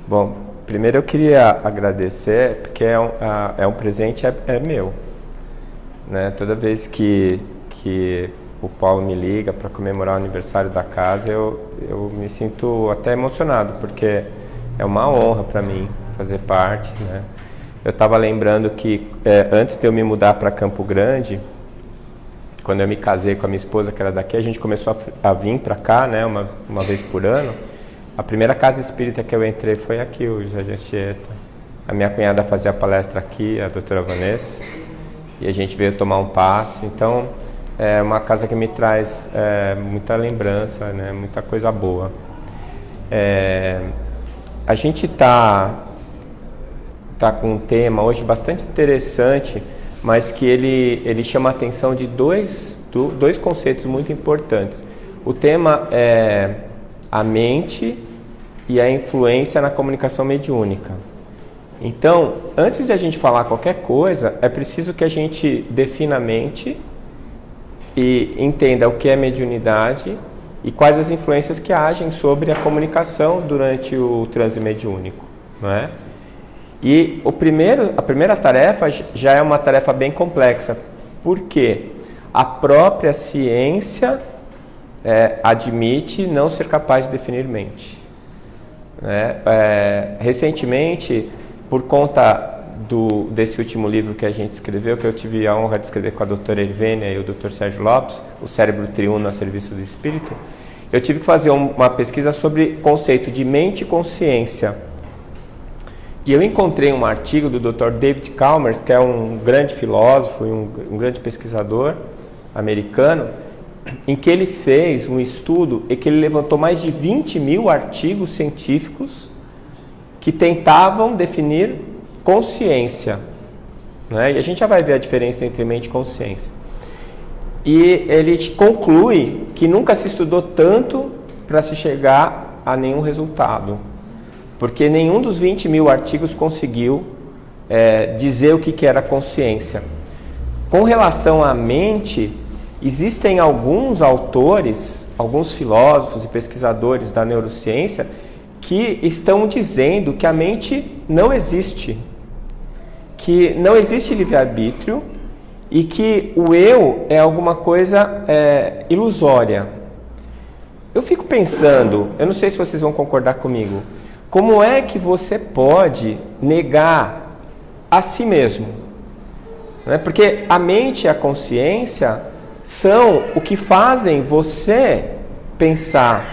Bom, primeiro eu queria agradecer, porque é um presente, é meu. Né? Toda vez que o Paulo me liga para comemorar o aniversário da casa, eu me sinto até emocionado, porque é uma honra para mim fazer parte. Né? Eu estava lembrando que antes de eu me mudar para Campo Grande, quando eu me casei com a minha esposa, que era daqui, a gente começou a vir para cá, né, uma vez por ano. A primeira casa espírita que eu entrei foi aqui, o José de Anchieta. A minha cunhada fazia palestra aqui, a doutora Vanessa, e a gente veio tomar um passe. Então, é uma casa que me traz muita lembrança, né, muita coisa boa. A gente tá com um tema hoje bastante interessante, mas que ele chama a atenção de dois conceitos muito importantes. O tema é a mente e a influência na comunicação mediúnica. Então, antes de a gente falar qualquer coisa, é preciso que a gente defina a mente e entenda o que é mediunidade e quais as influências que agem sobre a comunicação durante o transe mediúnico, não é? E a primeira tarefa já é uma tarefa bem complexa, porque a própria ciência admite não ser capaz de definir mente. Recentemente, por conta desse último livro que a gente escreveu, que eu tive a honra de escrever com a doutora Irvênia e o Dr. Sérgio Lopes, O Cérebro Triuno a Serviço do Espírito, eu tive que fazer uma pesquisa sobre o conceito de mente e consciência. E eu encontrei um artigo do Dr. David Chalmers, que é um grande filósofo e um grande pesquisador americano, em que ele fez um estudo e que ele levantou mais de 20 mil artigos científicos que tentavam definir consciência. Né? E a gente já vai ver a diferença entre mente e consciência. E ele conclui que nunca se estudou tanto para se chegar a nenhum resultado. Porque nenhum dos 20 mil artigos conseguiu dizer o que era consciência. Com relação à mente, existem alguns autores, alguns filósofos e pesquisadores da neurociência que estão dizendo que a mente não existe, que não existe livre-arbítrio e que o eu é alguma coisa ilusória. Eu fico pensando, eu não sei se vocês vão concordar comigo, como é que você pode negar a si mesmo? Né? Porque a mente e a consciência são o que fazem você pensar,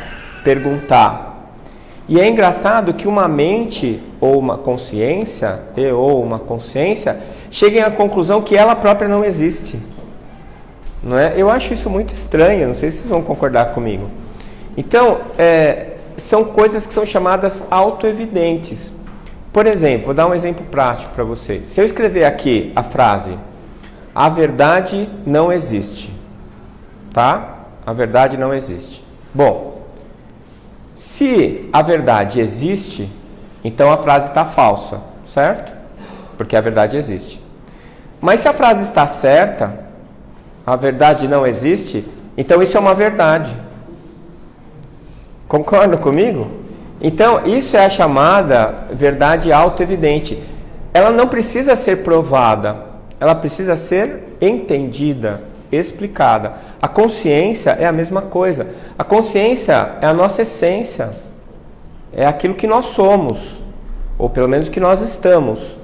perguntar. E é engraçado que uma mente ou uma consciência, cheguem à conclusão que ela própria não existe. Não é? Eu acho isso muito estranho, não sei se vocês vão concordar comigo. Então, são coisas que são chamadas autoevidentes. Por exemplo, vou dar um exemplo prático para vocês. Se eu escrever aqui a frase, a verdade não existe, tá? A verdade não existe. Bom, se a verdade existe, então a frase está falsa, certo? Porque a verdade existe. Mas se a frase está certa, a verdade não existe, então isso é uma verdade. Concordam comigo? Então, isso é a chamada verdade autoevidente. Ela não precisa ser provada, ela precisa ser entendida, explicada. A consciência é a mesma coisa. A consciência é a nossa essência, é aquilo que nós somos, ou pelo menos que nós estamos.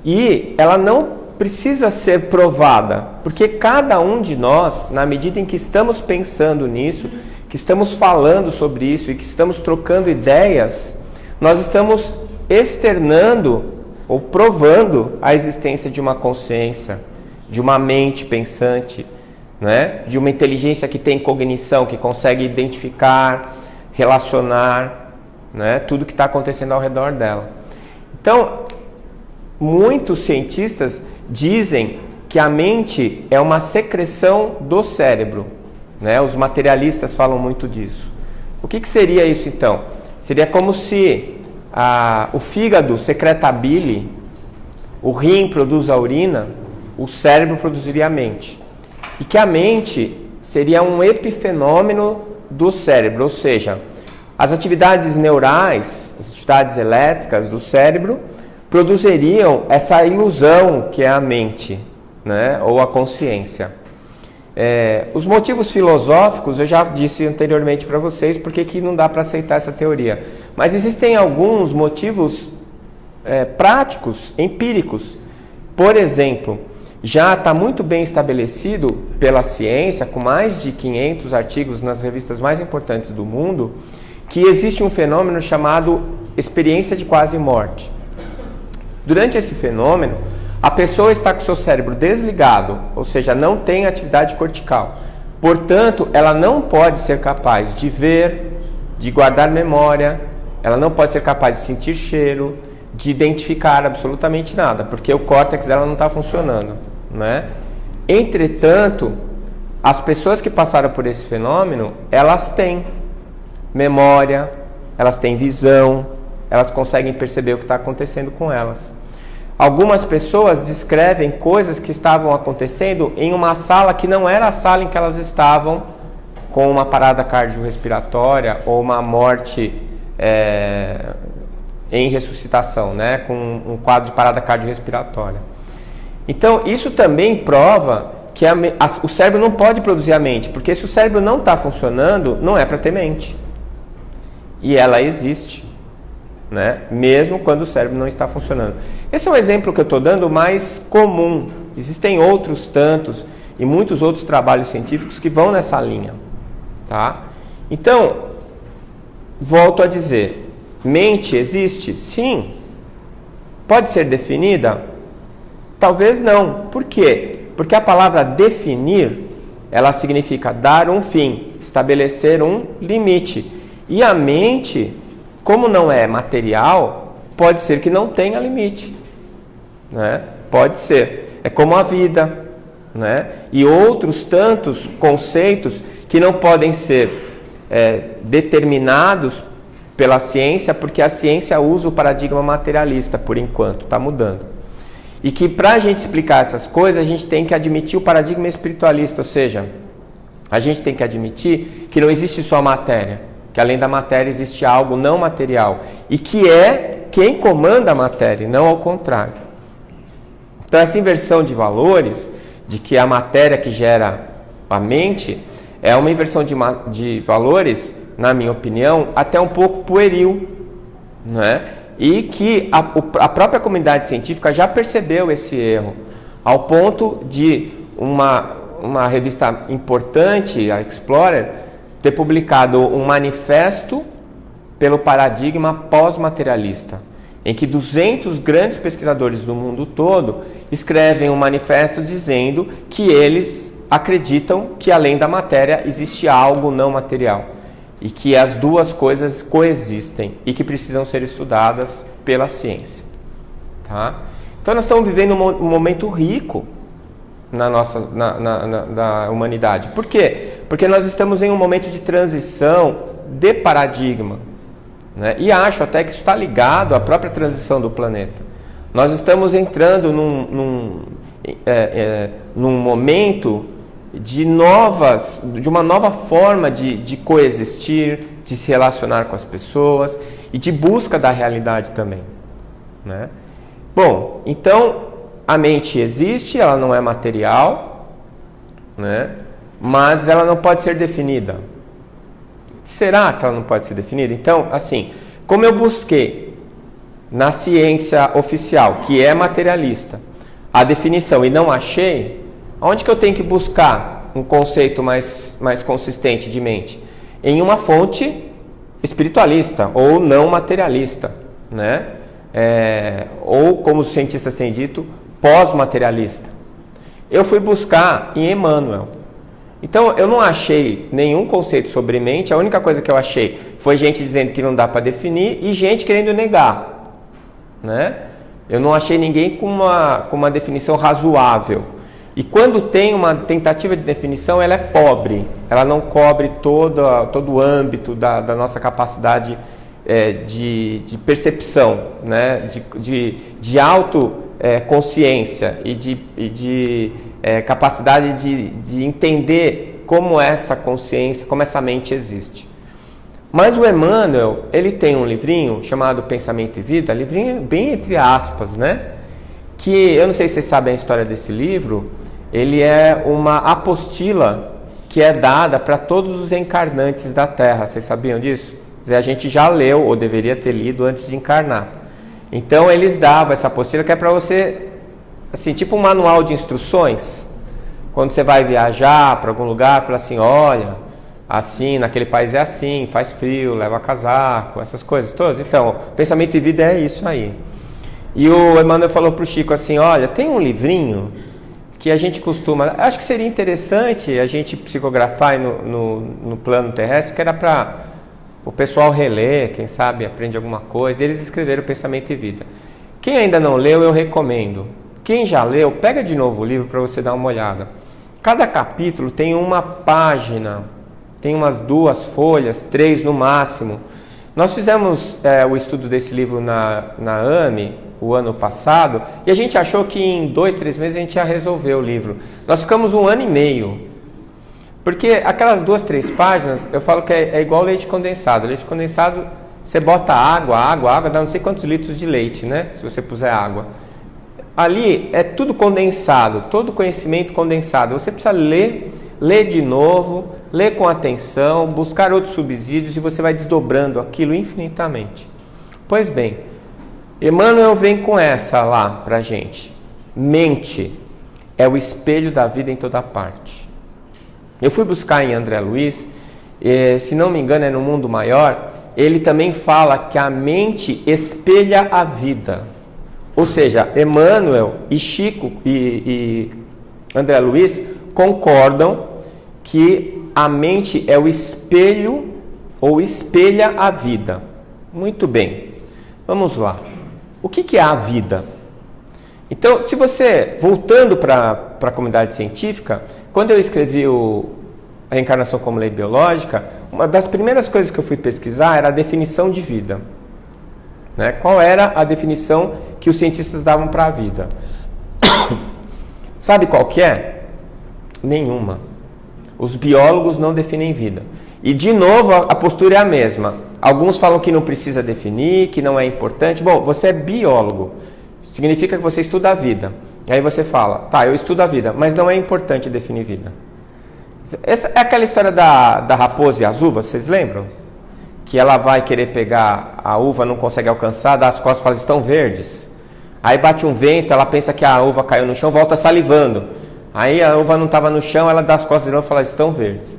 E ela não precisa ser provada, porque cada um de nós, na medida em que estamos pensando nisso, que estamos falando sobre isso e que estamos trocando ideias, nós estamos externando ou provando a existência de uma consciência, de uma mente pensante, né? De uma inteligência que tem cognição, que consegue identificar, relacionar, né? Tudo que está acontecendo ao redor dela. Então, muitos cientistas dizem que a mente é uma secreção do cérebro. Né? Os materialistas falam muito disso. O que seria isso então? Seria como se o fígado secreta a bile, o rim produz a urina, o cérebro produziria a mente. E que a mente seria um epifenômeno do cérebro, ou seja, as atividades neurais, as quantidades elétricas do cérebro produziriam essa ilusão que é a mente, né? Ou a consciência. Os motivos filosóficos eu já disse anteriormente para vocês porque que não dá para aceitar essa teoria. Mas existem alguns motivos práticos, empíricos. Por exemplo, já está muito bem estabelecido pela ciência, com mais de 500 artigos nas revistas mais importantes do mundo, que existe um fenômeno chamado experiência de quase morte. Durante esse fenômeno, a pessoa está com o seu cérebro desligado, ou seja, não tem atividade cortical. Portanto, ela não pode ser capaz de ver, de guardar memória, ela não pode ser capaz de sentir cheiro, de identificar absolutamente nada, porque o córtex dela não está funcionando, né? Entretanto, as pessoas que passaram por esse fenômeno, elas têm memória, elas têm visão, elas conseguem perceber o que está acontecendo com elas. Algumas pessoas descrevem coisas que estavam acontecendo em uma sala que não era a sala em que elas estavam, com uma parada cardiorrespiratória ou uma morte em ressuscitação, né? Com um quadro de parada cardiorrespiratória. Então, isso também prova que o cérebro não pode produzir a mente, porque se o cérebro não está funcionando, não é para ter mente. E ela existe, né? Mesmo quando o cérebro não está funcionando. Esse é um exemplo que eu estou dando mais comum. Existem outros tantos e muitos outros trabalhos científicos que vão nessa linha, tá? Então, volto a dizer, mente existe? Sim. Pode ser definida? Talvez não. Por quê? Porque a palavra definir, ela significa dar um fim, estabelecer um limite. E a mente, como não é material, pode ser que não tenha limite, né? Pode ser. É como a vida, né? E outros tantos conceitos que não podem ser determinados pela ciência, porque a ciência usa o paradigma materialista por enquanto, está mudando. E que para a gente explicar essas coisas, a gente tem que admitir o paradigma espiritualista, ou seja, a gente tem que admitir que não existe só matéria, que além da matéria existe algo não material, e que é quem comanda a matéria, não ao contrário. Então essa inversão de valores, de que a matéria que gera a mente, é uma inversão de valores, na minha opinião, até um pouco pueril, né? E que a própria comunidade científica já percebeu esse erro, ao ponto de uma revista importante, a Explorer, ter publicado um manifesto pelo paradigma pós-materialista, em que 200 grandes pesquisadores do mundo todo escrevem um manifesto dizendo que eles acreditam que além da matéria existe algo não material e que as duas coisas coexistem e que precisam ser estudadas pela ciência, tá? Então nós estamos vivendo um momento rico na humanidade. Por quê? Porque nós estamos em um momento de transição de paradigma, né? E acho até que isso está ligado à própria transição do planeta. Nós estamos entrando num momento de uma nova forma de coexistir, de se relacionar com as pessoas e de busca da realidade também, né? Bom, então a mente existe, ela não é material, né? Mas ela não pode ser definida. Será que ela não pode ser definida? Então, assim, como eu busquei na ciência oficial, que é materialista, a definição e não achei, onde que eu tenho que buscar um conceito mais consistente de mente? Em uma fonte espiritualista ou não materialista, né? Ou, como os cientistas têm dito, pós-materialista. Eu fui buscar em Emmanuel. Então, eu não achei nenhum conceito sobre mente, a única coisa que eu achei foi gente dizendo que não dá para definir e gente querendo negar, né? Eu não achei ninguém com uma definição razoável. E quando tem uma tentativa de definição, ela é pobre, ela não cobre todo o âmbito da nossa capacidade de percepção, né? de autoconsciência e de capacidade de entender como essa consciência, como essa mente existe. Mas o Emmanuel, ele tem um livrinho chamado Pensamento e Vida, livrinho bem entre aspas, né? Que, eu não sei se vocês sabem a história desse livro, ele é uma apostila que é dada para todos os encarnantes da Terra. Vocês sabiam disso? Quer dizer, a gente já leu, ou deveria ter lido antes de encarnar. Então, eles davam essa apostila que é para você, assim, tipo um manual de instruções. Quando você vai viajar para algum lugar, fala assim, olha, assim, naquele país é assim, faz frio, leva casaco, essas coisas todas. Então, Pensamento e Vida é isso aí. E o Emmanuel falou para o Chico assim, olha, tem um livrinho que a gente costuma... Acho que seria interessante a gente psicografar no plano terrestre, que era para o pessoal reler, quem sabe aprende alguma coisa. Eles escreveram Pensamento e Vida. Quem ainda não leu, eu recomendo. Quem já leu, pega de novo o livro para você dar uma olhada. Cada capítulo tem uma página, tem umas 2 folhas, 3 no máximo. Nós fizemos o estudo desse livro na AME, o ano passado, e a gente achou que em 2, 3 meses a gente ia resolver o livro. Nós ficamos 1 ano e meio, porque aquelas 2, 3 páginas, eu falo que é igual leite condensado. Leite condensado, você bota água, dá não sei quantos litros de leite, né? Se você puser água. Ali é tudo condensado, todo conhecimento condensado. Você precisa ler de novo, ler com atenção, buscar outros subsídios e você vai desdobrando aquilo infinitamente. Pois bem, Emmanuel vem com essa lá pra gente. Mente é o espelho da vida em toda parte. Eu fui buscar em André Luiz, se não me engano é no Mundo Maior, ele também fala que a mente espelha a vida. Ou seja, Emmanuel e Chico e André Luiz concordam que a mente é o espelho ou espelha a vida. Muito bem, vamos lá. O que é a vida? Então, se você, voltando para a comunidade científica, quando eu escrevi a reencarnação como lei biológica, uma das primeiras coisas que eu fui pesquisar era a definição de vida. Né? Qual era a definição que os cientistas davam para a vida? Sabe qual que é? Nenhuma. Os biólogos não definem vida. E, de novo, a postura é a mesma. Alguns falam que não precisa definir, que não é importante. Bom, você é biólogo. Significa que você estuda a vida. E aí você fala, tá, eu estudo a vida, mas não é importante definir vida. Essa é aquela história da raposa e as uvas, vocês lembram? Que ela vai querer pegar a uva, não consegue alcançar, dá as costas e fala, estão verdes. Aí bate um vento, ela pensa que a uva caiu no chão, volta salivando. Aí a uva não estava no chão, ela dá as costas de novo e fala, estão verdes.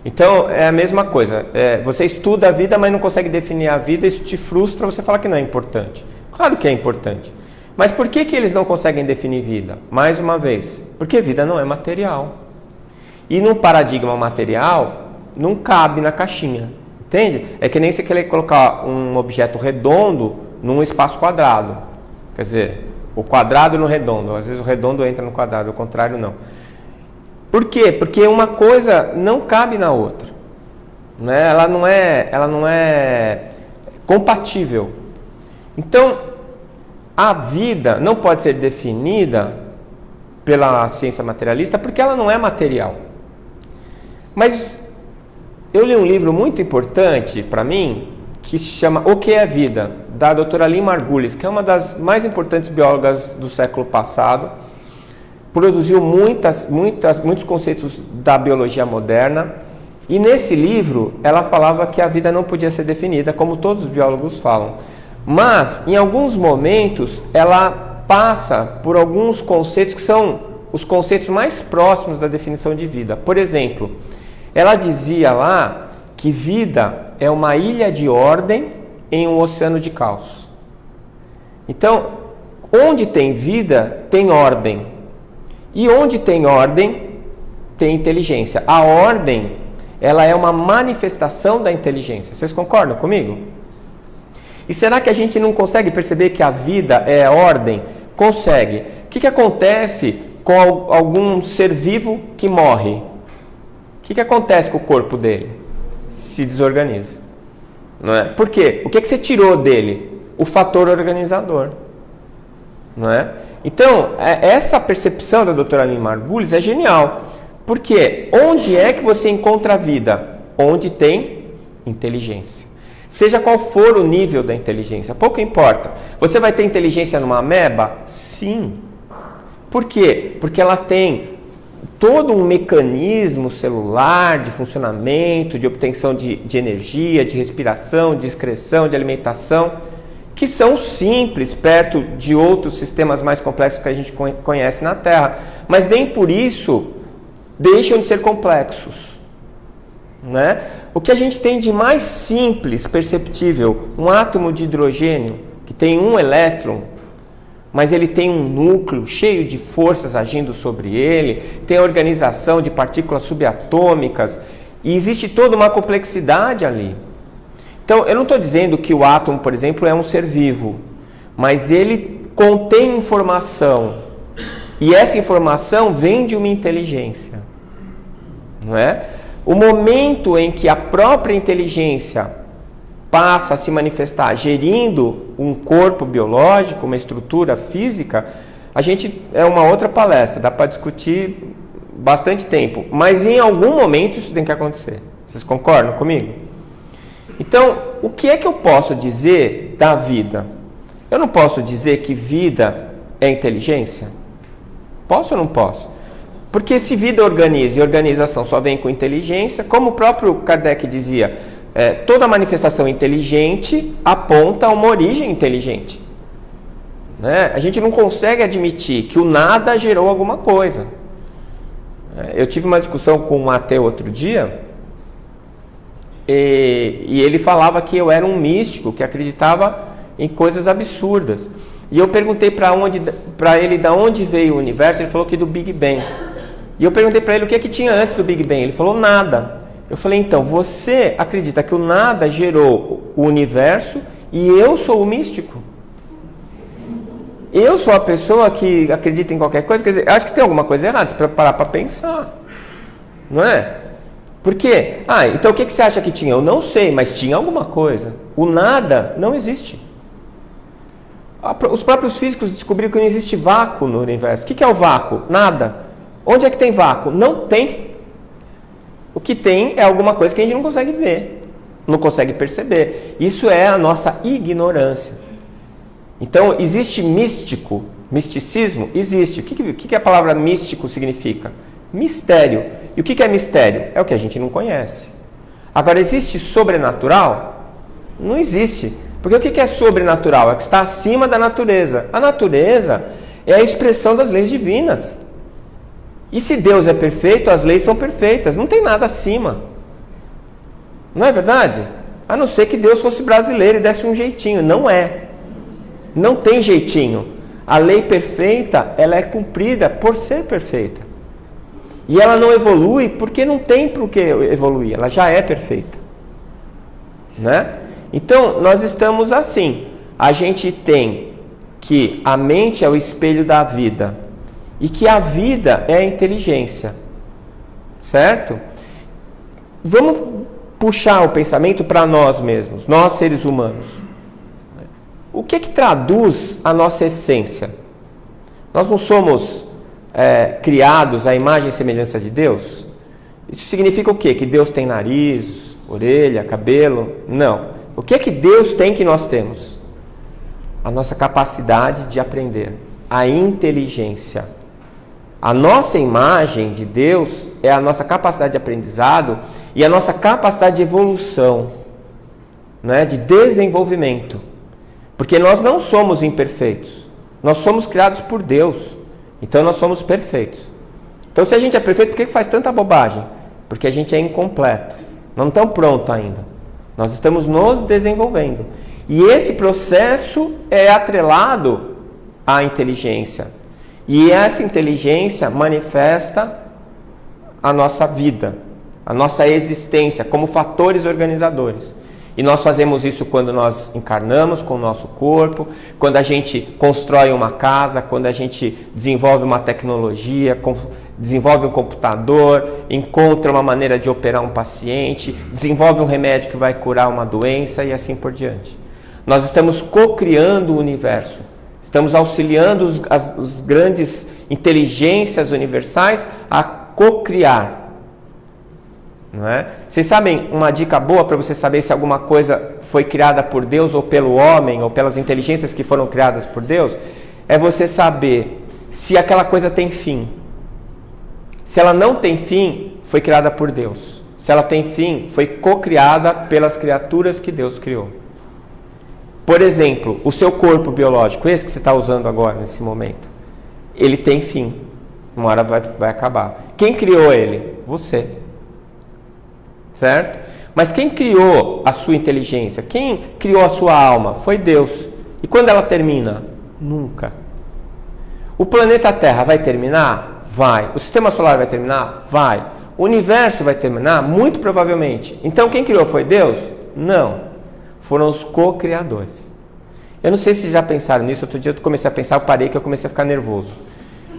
Então, é a mesma coisa. Você estuda a vida, mas não consegue definir a vida, isso te frustra, você fala que não é importante. Claro que é importante. Mas por que eles não conseguem definir vida? Mais uma vez, porque vida não é material. E num paradigma material, não cabe na caixinha. Entende? É que nem você querer colocar um objeto redondo num espaço quadrado. Quer dizer, o quadrado no redondo. Às vezes o redondo entra no quadrado, o contrário não. Por quê? Porque uma coisa não cabe na outra. Né? Ela não é compatível. Então, a vida não pode ser definida pela ciência materialista porque ela não é material. Mas eu li um livro muito importante para mim que se chama O que é Vida, da doutora Lynn Margulis, que é uma das mais importantes biólogas do século passado. Produziu muitos conceitos da biologia moderna. E nesse livro ela falava que a vida não podia ser definida, como todos os biólogos falam. Mas, em alguns momentos, ela passa por alguns conceitos que são os conceitos mais próximos da definição de vida. Por exemplo, ela dizia lá que vida é uma ilha de ordem em um oceano de caos. Então, onde tem vida, tem ordem. E onde tem ordem, tem inteligência. A ordem, ela é uma manifestação da inteligência. Vocês concordam comigo? E será que a gente não consegue perceber que a vida é ordem? Consegue. O que acontece com algum ser vivo que morre? O que acontece com o corpo dele? Se desorganiza. Não é? Por quê? O que você tirou dele? O fator organizador. Não é? Então, essa percepção da doutora Lynn Margulis é genial. Porque onde é que você encontra a vida? Onde tem inteligência. Seja qual for o nível da inteligência, pouco importa. Você vai ter inteligência numa ameba? Sim. Por quê? Porque ela tem todo um mecanismo celular de funcionamento, de obtenção de energia, de respiração, de excreção, de alimentação, que são simples perto de outros sistemas mais complexos que a gente conhece na Terra. Mas nem por isso deixam de ser complexos, né? O que a gente tem de mais simples, perceptível, um átomo de hidrogênio que tem um elétron, mas ele tem um núcleo cheio de forças agindo sobre ele, tem a organização de partículas subatômicas, e existe toda uma complexidade ali. Então, eu não estou dizendo que o átomo, por exemplo, é um ser vivo, mas ele contém informação, e essa informação vem de uma inteligência, não é? O momento em que a própria inteligência passa a se manifestar gerindo um corpo biológico, uma estrutura física, é uma outra palestra, dá para discutir bastante tempo, mas em algum momento isso tem que acontecer. Vocês concordam comigo? Então, o que é que eu posso dizer da vida? Eu não posso dizer que vida é inteligência? Posso ou não posso? Porque se vida organiza e organização só vem com inteligência, como o próprio Kardec dizia, toda manifestação inteligente aponta a uma origem inteligente. Né? A gente não consegue admitir que o nada gerou alguma coisa. Eu tive uma discussão com um ateu outro dia, e ele falava que eu era um místico, que acreditava em coisas absurdas. E eu perguntei para ele de onde veio o universo, ele falou que do Big Bang. E eu perguntei para ele o que tinha antes do Big Bang, ele falou nada. Eu falei, então, você acredita que o nada gerou o universo e eu sou o místico? Eu sou a pessoa que acredita em qualquer coisa? Quer dizer, acho que tem alguma coisa errada, você precisa parar para pensar. Não é? Por quê? Então o que você acha que tinha? Eu não sei, mas tinha alguma coisa. O nada não existe. Os próprios físicos descobriram que não existe vácuo no universo. O que é o vácuo? Nada. Onde é que tem vácuo? Não tem. O que tem é alguma coisa que a gente não consegue ver, não consegue perceber. Isso é a nossa ignorância. Então, existe místico, misticismo? Existe. O que a palavra místico significa? Mistério. E o que é mistério? É o que a gente não conhece. Agora, existe sobrenatural? Não existe. Porque o que é sobrenatural? É o que está acima da natureza. A natureza é a expressão das leis divinas. E se Deus é perfeito, as leis são perfeitas. Não tem nada acima. Não é verdade? A não ser que Deus fosse brasileiro e desse um jeitinho. Não é. Não tem jeitinho. A lei perfeita, ela é cumprida por ser perfeita. E ela não evolui porque não tem por que evoluir. Ela já é perfeita. Né? Então, nós estamos assim. A gente tem que a mente é o espelho da vida. E que a vida é a inteligência. Certo? Vamos puxar o pensamento para nós mesmos, nós seres humanos. O que traduz a nossa essência? Nós não somos criados à imagem e semelhança de Deus? Isso significa o quê? Que Deus tem nariz, orelha, cabelo? Não. O que Deus tem que nós temos? A nossa capacidade de aprender, a inteligência. A nossa imagem de Deus é a nossa capacidade de aprendizado e a nossa capacidade de evolução, né? De desenvolvimento. Porque nós não somos imperfeitos. Nós somos criados por Deus. Então nós somos perfeitos. Então se a gente é perfeito, por que faz tanta bobagem? Porque a gente é incompleto. Não estamos prontos ainda. Nós estamos nos desenvolvendo. E esse processo é atrelado à inteligência. E essa inteligência manifesta a nossa vida, a nossa existência como fatores organizadores. E nós fazemos isso quando nós encarnamos com o nosso corpo, quando a gente constrói uma casa, quando a gente desenvolve uma tecnologia, desenvolve um computador, encontra uma maneira de operar um paciente, desenvolve um remédio que vai curar uma doença e assim por diante. Nós estamos co-criando o universo. Estamos auxiliando as grandes inteligências universais a co-criar. Não é? Vocês sabem uma dica boa para você saber se alguma coisa foi criada por Deus ou pelo homem ou pelas inteligências que foram criadas por Deus? É você saber se aquela coisa tem fim. Se ela não tem fim, foi criada por Deus. Se ela tem fim, foi co-criada pelas criaturas que Deus criou. Por exemplo, o seu corpo biológico, esse que você está usando agora, nesse momento, ele tem fim. Uma hora vai acabar. Quem criou ele? Você. Certo? Mas quem criou a sua inteligência? Quem criou a sua alma? Foi Deus. E quando ela termina? Nunca. O planeta Terra vai terminar? Vai. O sistema solar vai terminar? Vai. O universo vai terminar? Muito provavelmente. Então quem criou foi Deus? Não. Foram os co-criadores. Eu não sei se já pensaram nisso. Outro dia eu comecei a pensar, eu parei que eu comecei a ficar nervoso.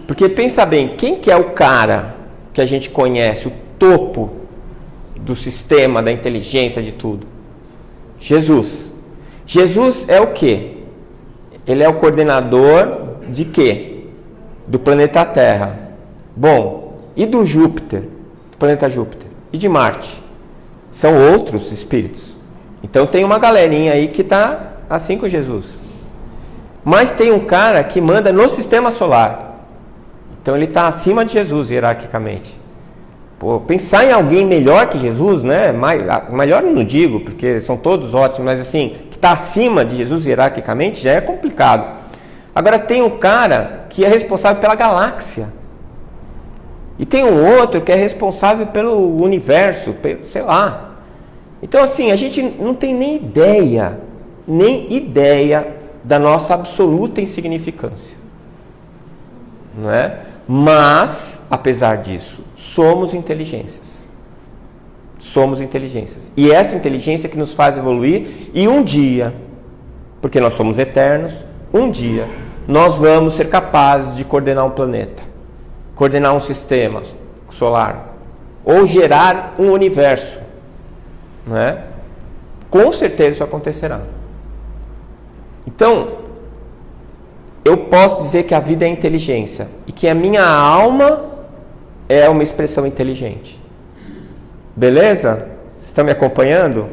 Porque pensa bem, quem que é o cara que a gente conhece, o topo do sistema, da inteligência, de tudo? Jesus. Jesus é o quê? Ele é o coordenador de quê? Do planeta Terra. Bom, e do Júpiter? Do planeta Júpiter. E de Marte? São outros espíritos. Então tem uma galerinha aí que está assim com Jesus. Mas tem um cara que manda no sistema solar. Então ele está acima de Jesus hierarquicamente. Pô, pensar em alguém melhor que Jesus, né? Melhor eu não digo, porque são todos ótimos, mas assim, que está acima de Jesus hierarquicamente já é complicado. Agora tem um cara que é responsável pela galáxia. E tem um outro que é responsável pelo universo, sei lá. Então assim, a gente não tem nem ideia da nossa absoluta insignificância. Não é? Mas, apesar disso, somos inteligências. Somos inteligências. E essa inteligência que nos faz evoluir, e um dia, porque nós somos eternos, um dia nós vamos ser capazes de coordenar um planeta, coordenar um sistema solar, ou gerar um universo. Não é? Com certeza isso acontecerá. Então, eu posso dizer que a vida é inteligência e que a minha alma é uma expressão inteligente. Beleza? Vocês estão me acompanhando?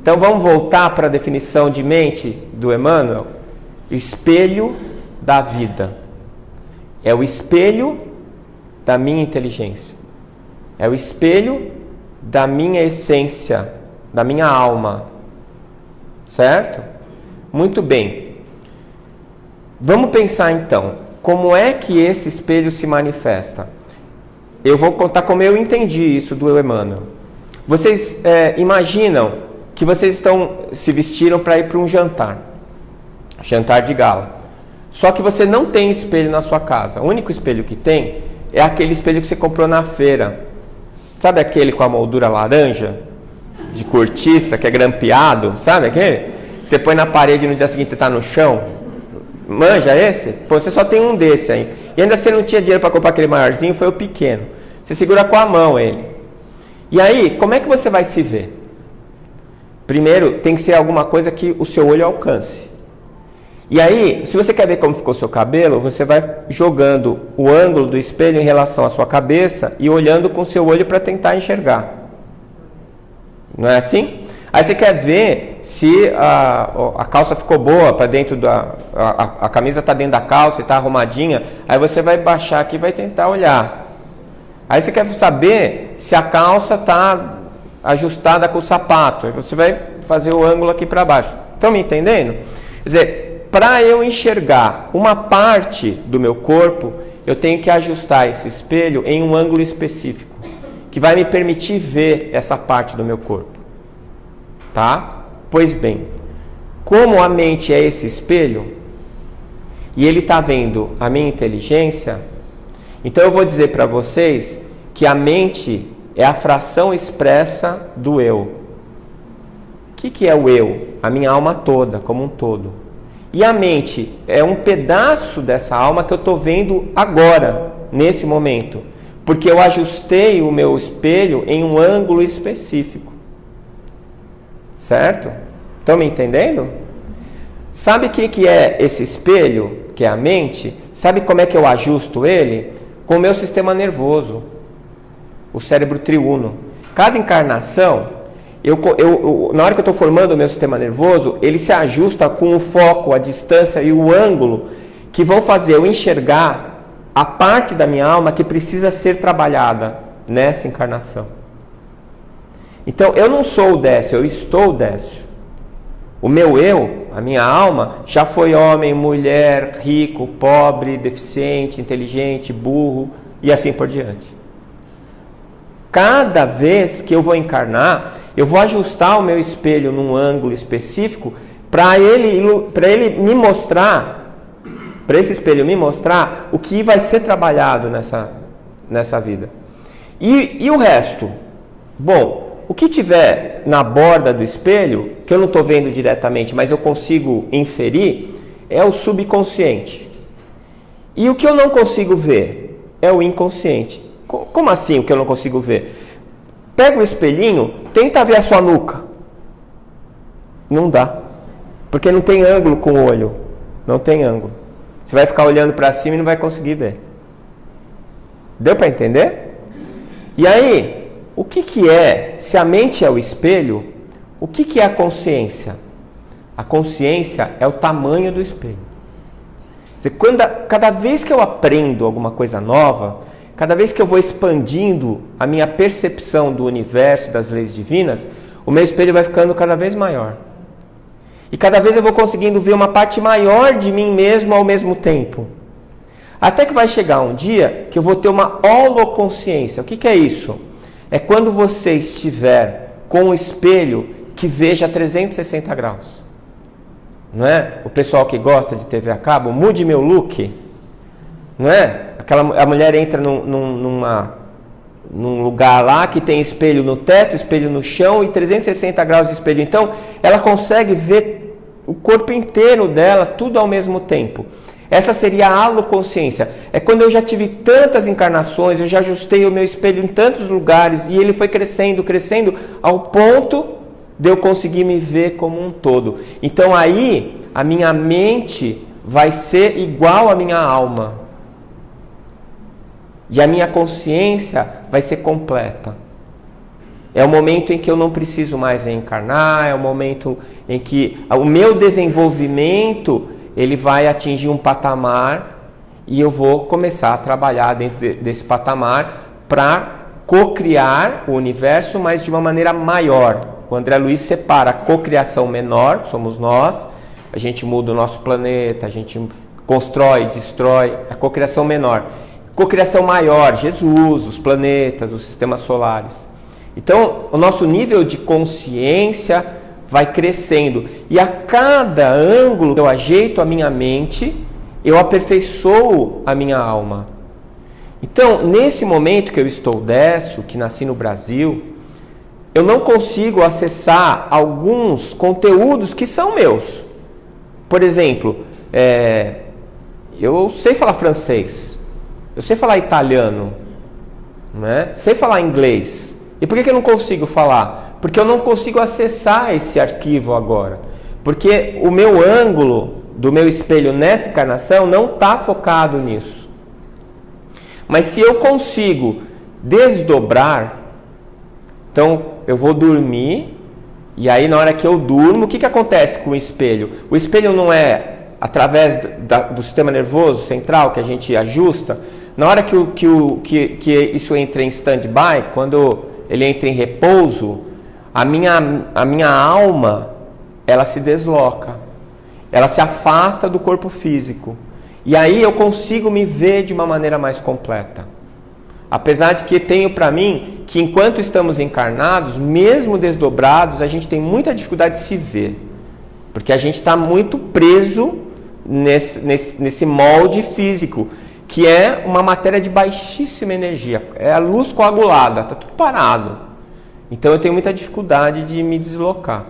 Então vamos voltar para a definição de mente do Emmanuel. Espelho da vida. É o espelho da minha inteligência. É o espelho da minha essência, da minha alma. Certo? Muito bem. Vamos pensar então, como é que esse espelho se manifesta? Eu vou contar como eu entendi isso do Emmanuel. Vocês imaginam que vocês se vestiram para ir para um jantar de gala. Só que você não tem espelho na sua casa. O único espelho que tem é aquele espelho que você comprou na feira. Sabe aquele com a moldura laranja, de cortiça, que é grampeado? Sabe aquele? Você põe na parede e no dia seguinte está no chão. Manja esse? Pô, você só tem um desse aí. E ainda você não tinha dinheiro para comprar aquele maiorzinho, foi o pequeno. Você segura com a mão ele. E aí, como é que você vai se ver? Primeiro, tem que ser alguma coisa que o seu olho alcance. E aí, se você quer ver como ficou o seu cabelo, você vai jogando o ângulo do espelho em relação à sua cabeça e olhando com o seu olho para tentar enxergar. Não é assim? Aí você quer ver se a calça ficou boa para dentro a camisa está dentro da calça e está arrumadinha. Aí você vai baixar aqui e vai tentar olhar. Aí você quer saber se a calça está ajustada com o sapato. Aí você vai fazer o ângulo aqui para baixo. Estão me entendendo? Quer dizer, para eu enxergar uma parte do meu corpo, eu tenho que ajustar esse espelho em um ângulo específico, que vai me permitir ver essa parte do meu corpo. Tá? Pois bem, como a mente é esse espelho, e ele está vendo a minha inteligência, então eu vou dizer para vocês que a mente é a fração expressa do eu. O que é o eu? A minha alma toda, como um todo. E a mente é um pedaço dessa alma que eu estou vendo agora, nesse momento, porque eu ajustei o meu espelho em um ângulo específico. Certo? Estão me entendendo? Sabe o que é esse espelho, que é a mente? Sabe como é que eu ajusto ele? Com o meu sistema nervoso, o cérebro triuno. Cada encarnação, na hora que eu estou formando o meu sistema nervoso, ele se ajusta com o foco, a distância e o ângulo que vão fazer eu enxergar a parte da minha alma que precisa ser trabalhada nessa encarnação. Então, eu não sou o Décio, eu estou o Décio. O meu eu, a minha alma, já foi homem, mulher, rico, pobre, deficiente, inteligente, burro e assim por diante. Cada vez que eu vou encarnar, eu vou ajustar o meu espelho num ângulo específico para ele me mostrar, para esse espelho me mostrar o que vai ser trabalhado nessa vida. E o resto? Bom, o que tiver na borda do espelho, que eu não estou vendo diretamente, mas eu consigo inferir, é o subconsciente. E o que eu não consigo ver é o inconsciente. Como assim o que eu não consigo ver? Pega o espelhinho, tenta ver a sua nuca. Não dá. Porque não tem ângulo com o olho. Não tem ângulo. Você vai ficar olhando para cima e não vai conseguir ver. Deu para entender? E aí, o que é, se a mente é o espelho, o que é a consciência? A consciência é o tamanho do espelho. Quer dizer, cada vez que eu aprendo alguma coisa nova, cada vez que eu vou expandindo a minha percepção do universo, das leis divinas, o meu espelho vai ficando cada vez maior. E cada vez eu vou conseguindo ver uma parte maior de mim mesmo ao mesmo tempo. Até que vai chegar um dia que eu vou ter uma holoconsciência. O que é isso? É quando você estiver com um espelho que veja 360 graus. Não é? O pessoal que gosta de TV a cabo, mude meu look. Não é? A mulher entra num lugar lá que tem espelho no teto, espelho no chão e 360 graus de espelho. Então, ela consegue ver o corpo inteiro dela, tudo ao mesmo tempo. Essa seria a haloconsciência. É quando eu já tive tantas encarnações, eu já ajustei o meu espelho em tantos lugares e ele foi crescendo, crescendo, ao ponto de eu conseguir me ver como um todo. Então aí, a minha mente vai ser igual à minha alma. E a minha consciência vai ser completa. É o momento em que eu não preciso mais reencarnar, é o momento em que o meu desenvolvimento ele vai atingir um patamar e eu vou começar a trabalhar dentro desse patamar para co-criar o universo, mas de uma maneira maior. O André Luiz separa a co-criação menor, que somos nós, a gente muda o nosso planeta, a gente constrói, destrói, a co-criação menor. Co-criação maior, Jesus, os planetas, os sistemas solares. Então, o nosso nível de consciência vai crescendo. E a cada ângulo que eu ajeito a minha mente, eu aperfeiçoo a minha alma. Então, nesse momento que eu estou Décio, que nasci no Brasil, eu não consigo acessar alguns conteúdos que são meus. Por exemplo, eu sei falar francês, eu sei falar italiano, né? Sei falar inglês. E por que eu não consigo falar? Porque eu não consigo acessar esse arquivo agora. Porque o meu ângulo do meu espelho nessa encarnação não está focado nisso. Mas se eu consigo desdobrar, então eu vou dormir, e aí na hora que eu durmo, o que acontece com o espelho? O espelho não é através do sistema nervoso central que a gente ajusta. Na hora que isso entra em stand-by, quando ele entra em repouso, a minha alma, ela se desloca, ela se afasta do corpo físico. E aí eu consigo me ver de uma maneira mais completa. Apesar de que tenho para mim que enquanto estamos encarnados, mesmo desdobrados, a gente tem muita dificuldade de se ver. Porque a gente está muito preso nesse molde físico, que é uma matéria de baixíssima energia. É a luz coagulada, está tudo parado. Então eu tenho muita dificuldade de me deslocar,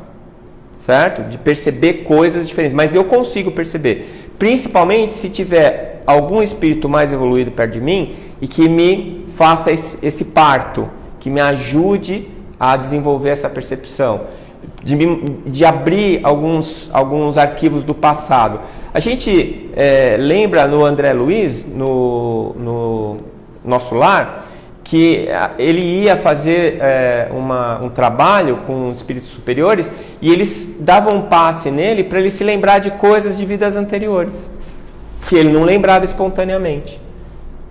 certo? De perceber coisas diferentes. Mas eu consigo perceber, principalmente se tiver algum espírito mais evoluído perto de mim e que me faça esse parto, que me ajude a desenvolver essa percepção, de abrir alguns arquivos do passado. A gente lembra no André Luiz, no nosso lar, que ele ia fazer um trabalho com os espíritos superiores e eles davam um passe nele para ele se lembrar de coisas de vidas anteriores, que ele não lembrava espontaneamente.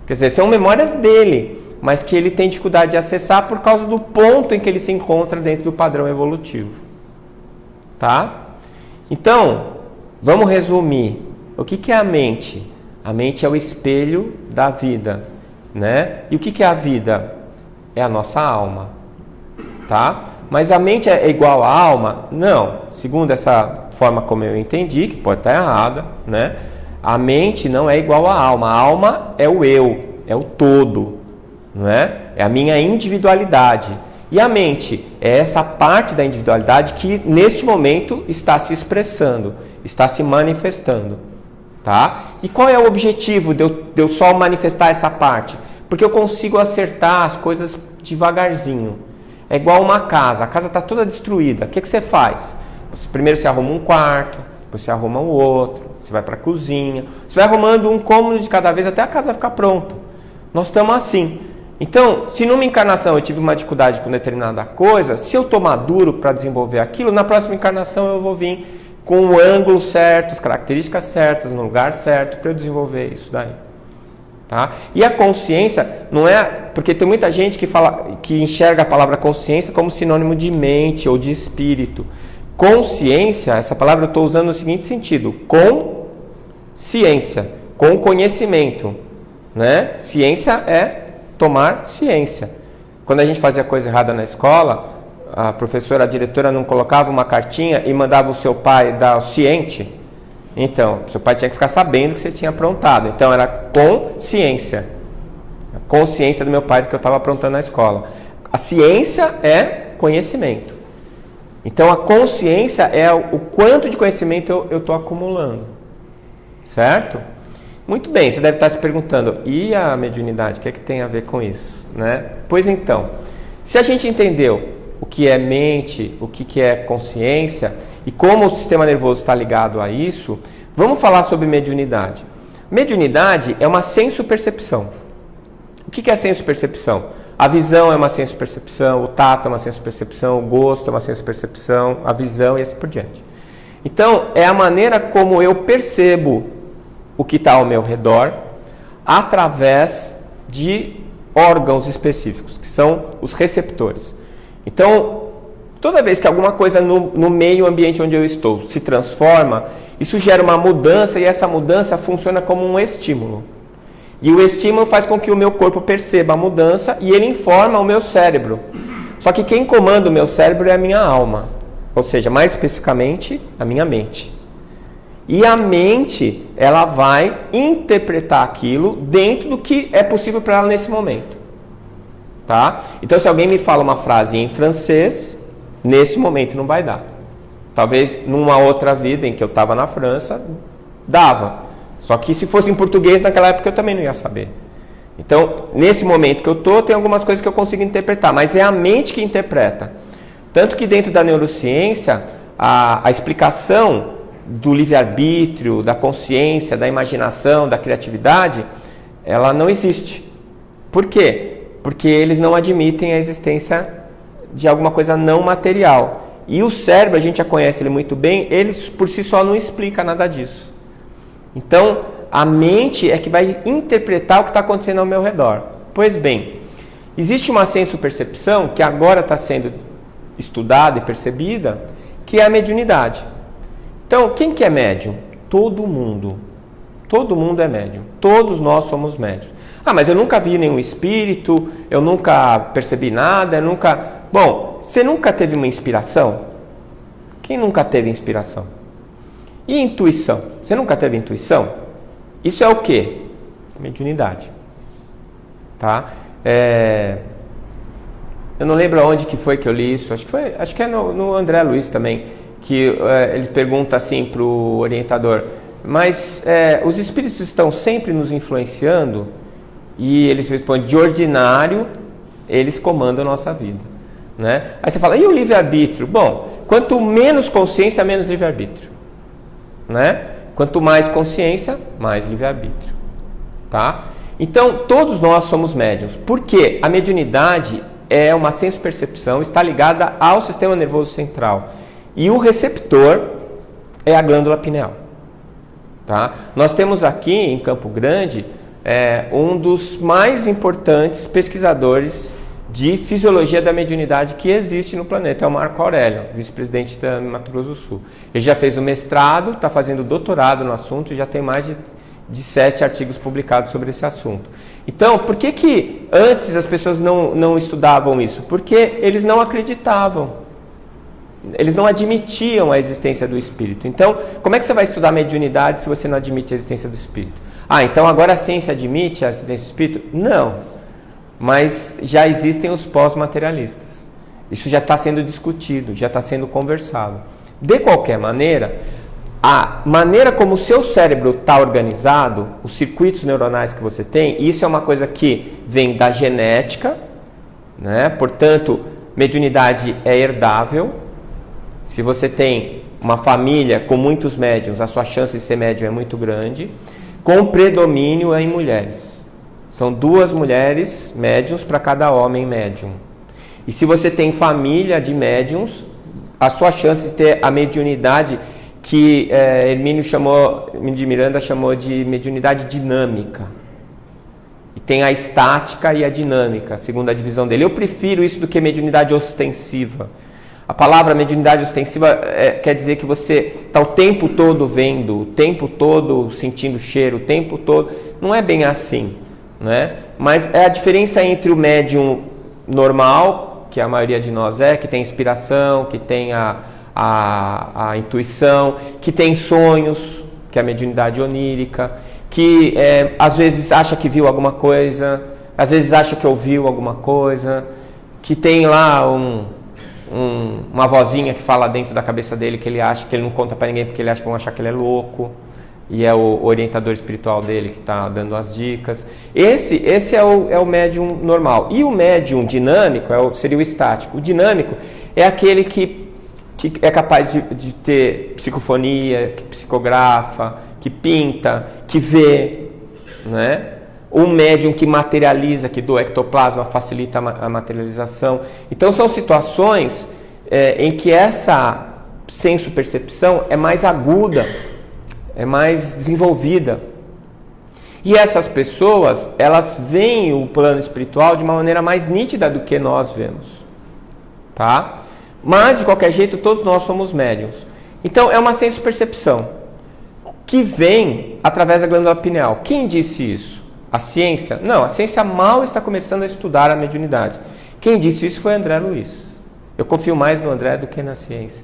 Quer dizer, são memórias dele, mas que ele tem dificuldade de acessar por causa do ponto em que ele se encontra dentro do padrão evolutivo. Tá? Então, vamos resumir. O que é a mente? A mente é o espelho da vida. Né? E o que é a vida? É a nossa alma, tá? Mas a mente é igual à alma? Não. Segundo essa forma como eu entendi, que pode estar errada, né? A mente não é igual à alma. A alma é o eu, é o todo, não é? É a minha individualidade. E a mente é essa parte da individualidade que neste momento está se expressando, está se manifestando. Tá? E qual é o objetivo de eu só manifestar essa parte? Porque eu consigo acertar as coisas devagarzinho. É igual uma casa, a casa está toda destruída. O que você faz? Primeiro você arruma um quarto, depois você arruma o outro, você vai para a cozinha, você vai arrumando um cômodo de cada vez até a casa ficar pronta. Nós estamos assim. Então, se numa encarnação eu tive uma dificuldade com determinada coisa, se eu estou maduro para desenvolver aquilo, na próxima encarnação eu vou vir com o ângulo certo, as características certas, no lugar certo, para eu desenvolver isso daí. Tá? E a consciência não é... Porque tem muita gente que enxerga a palavra consciência como sinônimo de mente ou de espírito. Consciência, essa palavra eu estou usando no seguinte sentido: com ciência, com conhecimento. Né? Ciência é tomar ciência. Quando a gente fazia coisa errada na escola, a professora, a diretora não colocava uma cartinha e mandava o seu pai dar o ciente. Então, seu pai tinha que ficar sabendo que você tinha aprontado. Então, era consciência. A consciência do meu pai do que eu estava aprontando na escola. A ciência é conhecimento. Então, a consciência é o quanto de conhecimento eu estou acumulando. Certo? Muito bem, você deve estar se perguntando, e a mediunidade, o que é que tem a ver com isso? Né? Pois então, se a gente entendeu o que é mente, o que é consciência e como o sistema nervoso está ligado a isso, vamos falar sobre mediunidade. Mediunidade é uma senso-percepção. O que é senso-percepção? A visão é uma senso-percepção, o tato é uma senso-percepção, o gosto é uma senso-percepção, a visão e assim por diante. Então, é a maneira como eu percebo o que está ao meu redor através de órgãos específicos, que são os receptores. Então, toda vez que alguma coisa no meio ambiente onde eu estou se transforma, isso gera uma mudança e essa mudança funciona como um estímulo. E o estímulo faz com que o meu corpo perceba a mudança e ele informa o meu cérebro. Só que quem comanda o meu cérebro é a minha alma, ou seja, mais especificamente, a minha mente. E a mente, ela vai interpretar aquilo dentro do que é possível para ela nesse momento. Tá? Então, se alguém me fala uma frase em francês, nesse momento não vai dar. Talvez numa outra vida em que eu estava na França, dava. Só que se fosse em português, naquela época eu também não ia saber. Então, nesse momento que eu estou, tem algumas coisas que eu consigo interpretar, mas é a mente que interpreta. Tanto que dentro da neurociência, a explicação do livre-arbítrio, da consciência, da imaginação, da criatividade, ela não existe. Por quê? Porque eles não admitem a existência de alguma coisa não material. E o cérebro, a gente já conhece ele muito bem, ele por si só não explica nada disso. Então, a mente é que vai interpretar o que está acontecendo ao meu redor. Pois bem, existe uma senso-percepção que agora está sendo estudada e percebida, que é a mediunidade. Então, quem que é médium? Todo mundo. Todo mundo é médium. Todos nós somos médiums. Ah, mas eu nunca vi nenhum espírito, eu nunca percebi nada, eu nunca... Bom, você nunca teve uma inspiração? Quem nunca teve inspiração? E intuição? Você nunca teve intuição? Isso é o quê? Mediunidade. Tá? Eu não lembro onde que foi que eu li isso, acho que é no André Luiz também, que ele pergunta assim para o orientador, mas os espíritos estão sempre nos influenciando? E eles respondem, de ordinário, eles comandam a nossa vida. Né? Aí você fala, e o livre-arbítrio? Bom, quanto menos consciência, menos livre-arbítrio. Né? Quanto mais consciência, mais livre-arbítrio. Tá? Então, todos nós somos médiums. Porque a mediunidade é uma senso-percepção, está ligada ao sistema nervoso central. E o receptor é a glândula pineal. Tá? Nós temos aqui em Campo Grande um dos mais importantes pesquisadores de fisiologia da mediunidade que existe no planeta, é o Marco Aurélio, vice-presidente da Mato Grosso do Sul. Ele já fez o mestrado, está fazendo doutorado no assunto e já tem mais de 7 artigos publicados sobre esse assunto. Então, por que antes as pessoas não estudavam isso? Porque eles não acreditavam. Eles não admitiam a existência do espírito. Então, como é que você vai estudar mediunidade se você não admite a existência do espírito? Então agora a ciência admite a existência do espírito? Não. Mas já existem os pós-materialistas. Isso já está sendo discutido, já está sendo conversado. De qualquer maneira, a maneira como o seu cérebro está organizado, os circuitos neuronais que você tem, isso é uma coisa que vem da genética, né? Portanto, mediunidade é herdável. Se você tem uma família com muitos médiums, a sua chance de ser médium é muito grande, com predomínio em mulheres. São 2 mulheres médiums para cada homem médium. E se você tem família de médiums, a sua chance de ter a mediunidade que Hermínio de Miranda chamou de mediunidade dinâmica. E tem a estática e a dinâmica, segundo a divisão dele. Eu prefiro isso do que mediunidade ostensiva. A palavra mediunidade ostensiva quer dizer que você está o tempo todo vendo, o tempo todo sentindo cheiro, o tempo todo. Não é bem assim. Né? Mas é a diferença entre o médium normal, que a maioria de nós que tem inspiração, que tem a intuição, que tem sonhos, que é a mediunidade onírica, que às vezes acha que viu alguma coisa, às vezes acha que ouviu alguma coisa, que tem lá uma vozinha que fala dentro da cabeça dele que ele acha que ele não conta para ninguém porque ele acha que vão achar que ele é louco. E é o orientador espiritual dele que está dando as dicas. Esse é o médium normal. E o médium dinâmico seria o estático. O dinâmico é aquele que é capaz de ter psicofonia, que psicografa, que pinta, que vê. Né? O médium que materializa, que do ectoplasma facilita a materialização. Então são situações em que essa senso-percepção é mais aguda, é mais desenvolvida. E essas pessoas, elas veem o plano espiritual de uma maneira mais nítida do que nós vemos. Tá? Mas, de qualquer jeito, todos nós somos médiuns. Então, é uma senso-percepção que vem através da glândula pineal. Quem disse isso? A ciência? Não, a ciência mal está começando a estudar a mediunidade. Quem disse isso foi André Luiz. Eu confio mais no André do que na ciência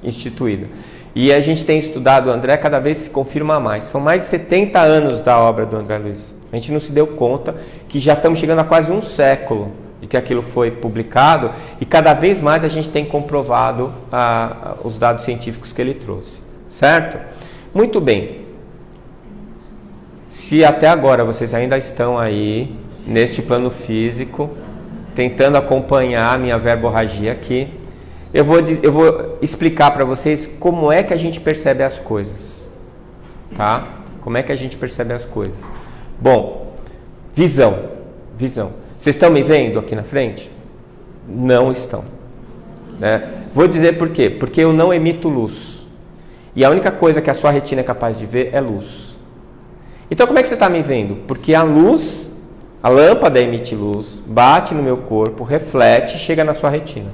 instituída. E a gente tem estudado o André, cada vez se confirma mais. São mais de 70 anos da obra do André Luiz. A gente não se deu conta que já estamos chegando a quase um século de que aquilo foi publicado e cada vez mais a gente tem comprovado os dados científicos que ele trouxe. Certo? Muito bem. Se até agora vocês ainda estão aí, neste plano físico, tentando acompanhar a minha verborragia aqui, eu vou explicar para vocês como é que a gente percebe as coisas. Tá? Como é que a gente percebe as coisas? Bom, visão. Vocês estão me vendo aqui na frente? Não estão. Né? Vou dizer por quê. Porque eu não emito luz. E a única coisa que a sua retina é capaz de ver é luz. Então como é que você está me vendo? Porque a luz, a lâmpada emite luz, bate no meu corpo, reflete e chega na sua retina.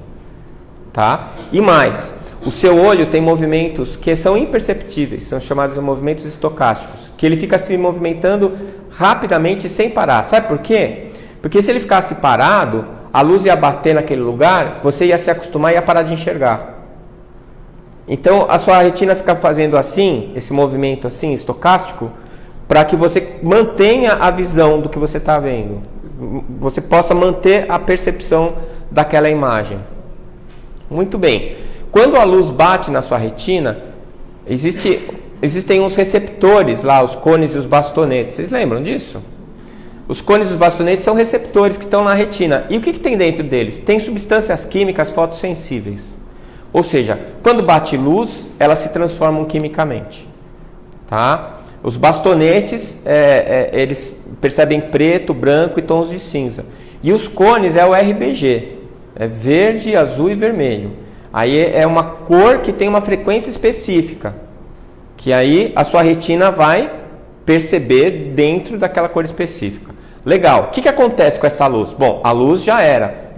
Tá? E mais, o seu olho tem movimentos que são imperceptíveis, são chamados de movimentos estocásticos, que ele fica se movimentando rapidamente sem parar. Sabe por quê? Porque se ele ficasse parado, a luz ia bater naquele lugar, você ia se acostumar e ia parar de enxergar. Então a sua retina fica fazendo assim, esse movimento assim, estocástico, para que você mantenha a visão do que você está vendo. Você possa manter a percepção daquela imagem. Muito bem. Quando a luz bate na sua retina, existem uns receptores lá, os cones e os bastonetes. Vocês lembram disso? Os cones e os bastonetes são receptores que estão na retina. E o que tem dentro deles? Tem substâncias químicas fotossensíveis. Ou seja, quando bate luz, elas se transformam quimicamente. Tá? Os bastonetes, eles percebem preto, branco e tons de cinza. E os cones é o RBG, é verde, azul e vermelho. Aí é uma cor que tem uma frequência específica, que aí a sua retina vai perceber dentro daquela cor específica. Legal, o que acontece com essa luz? Bom, a luz já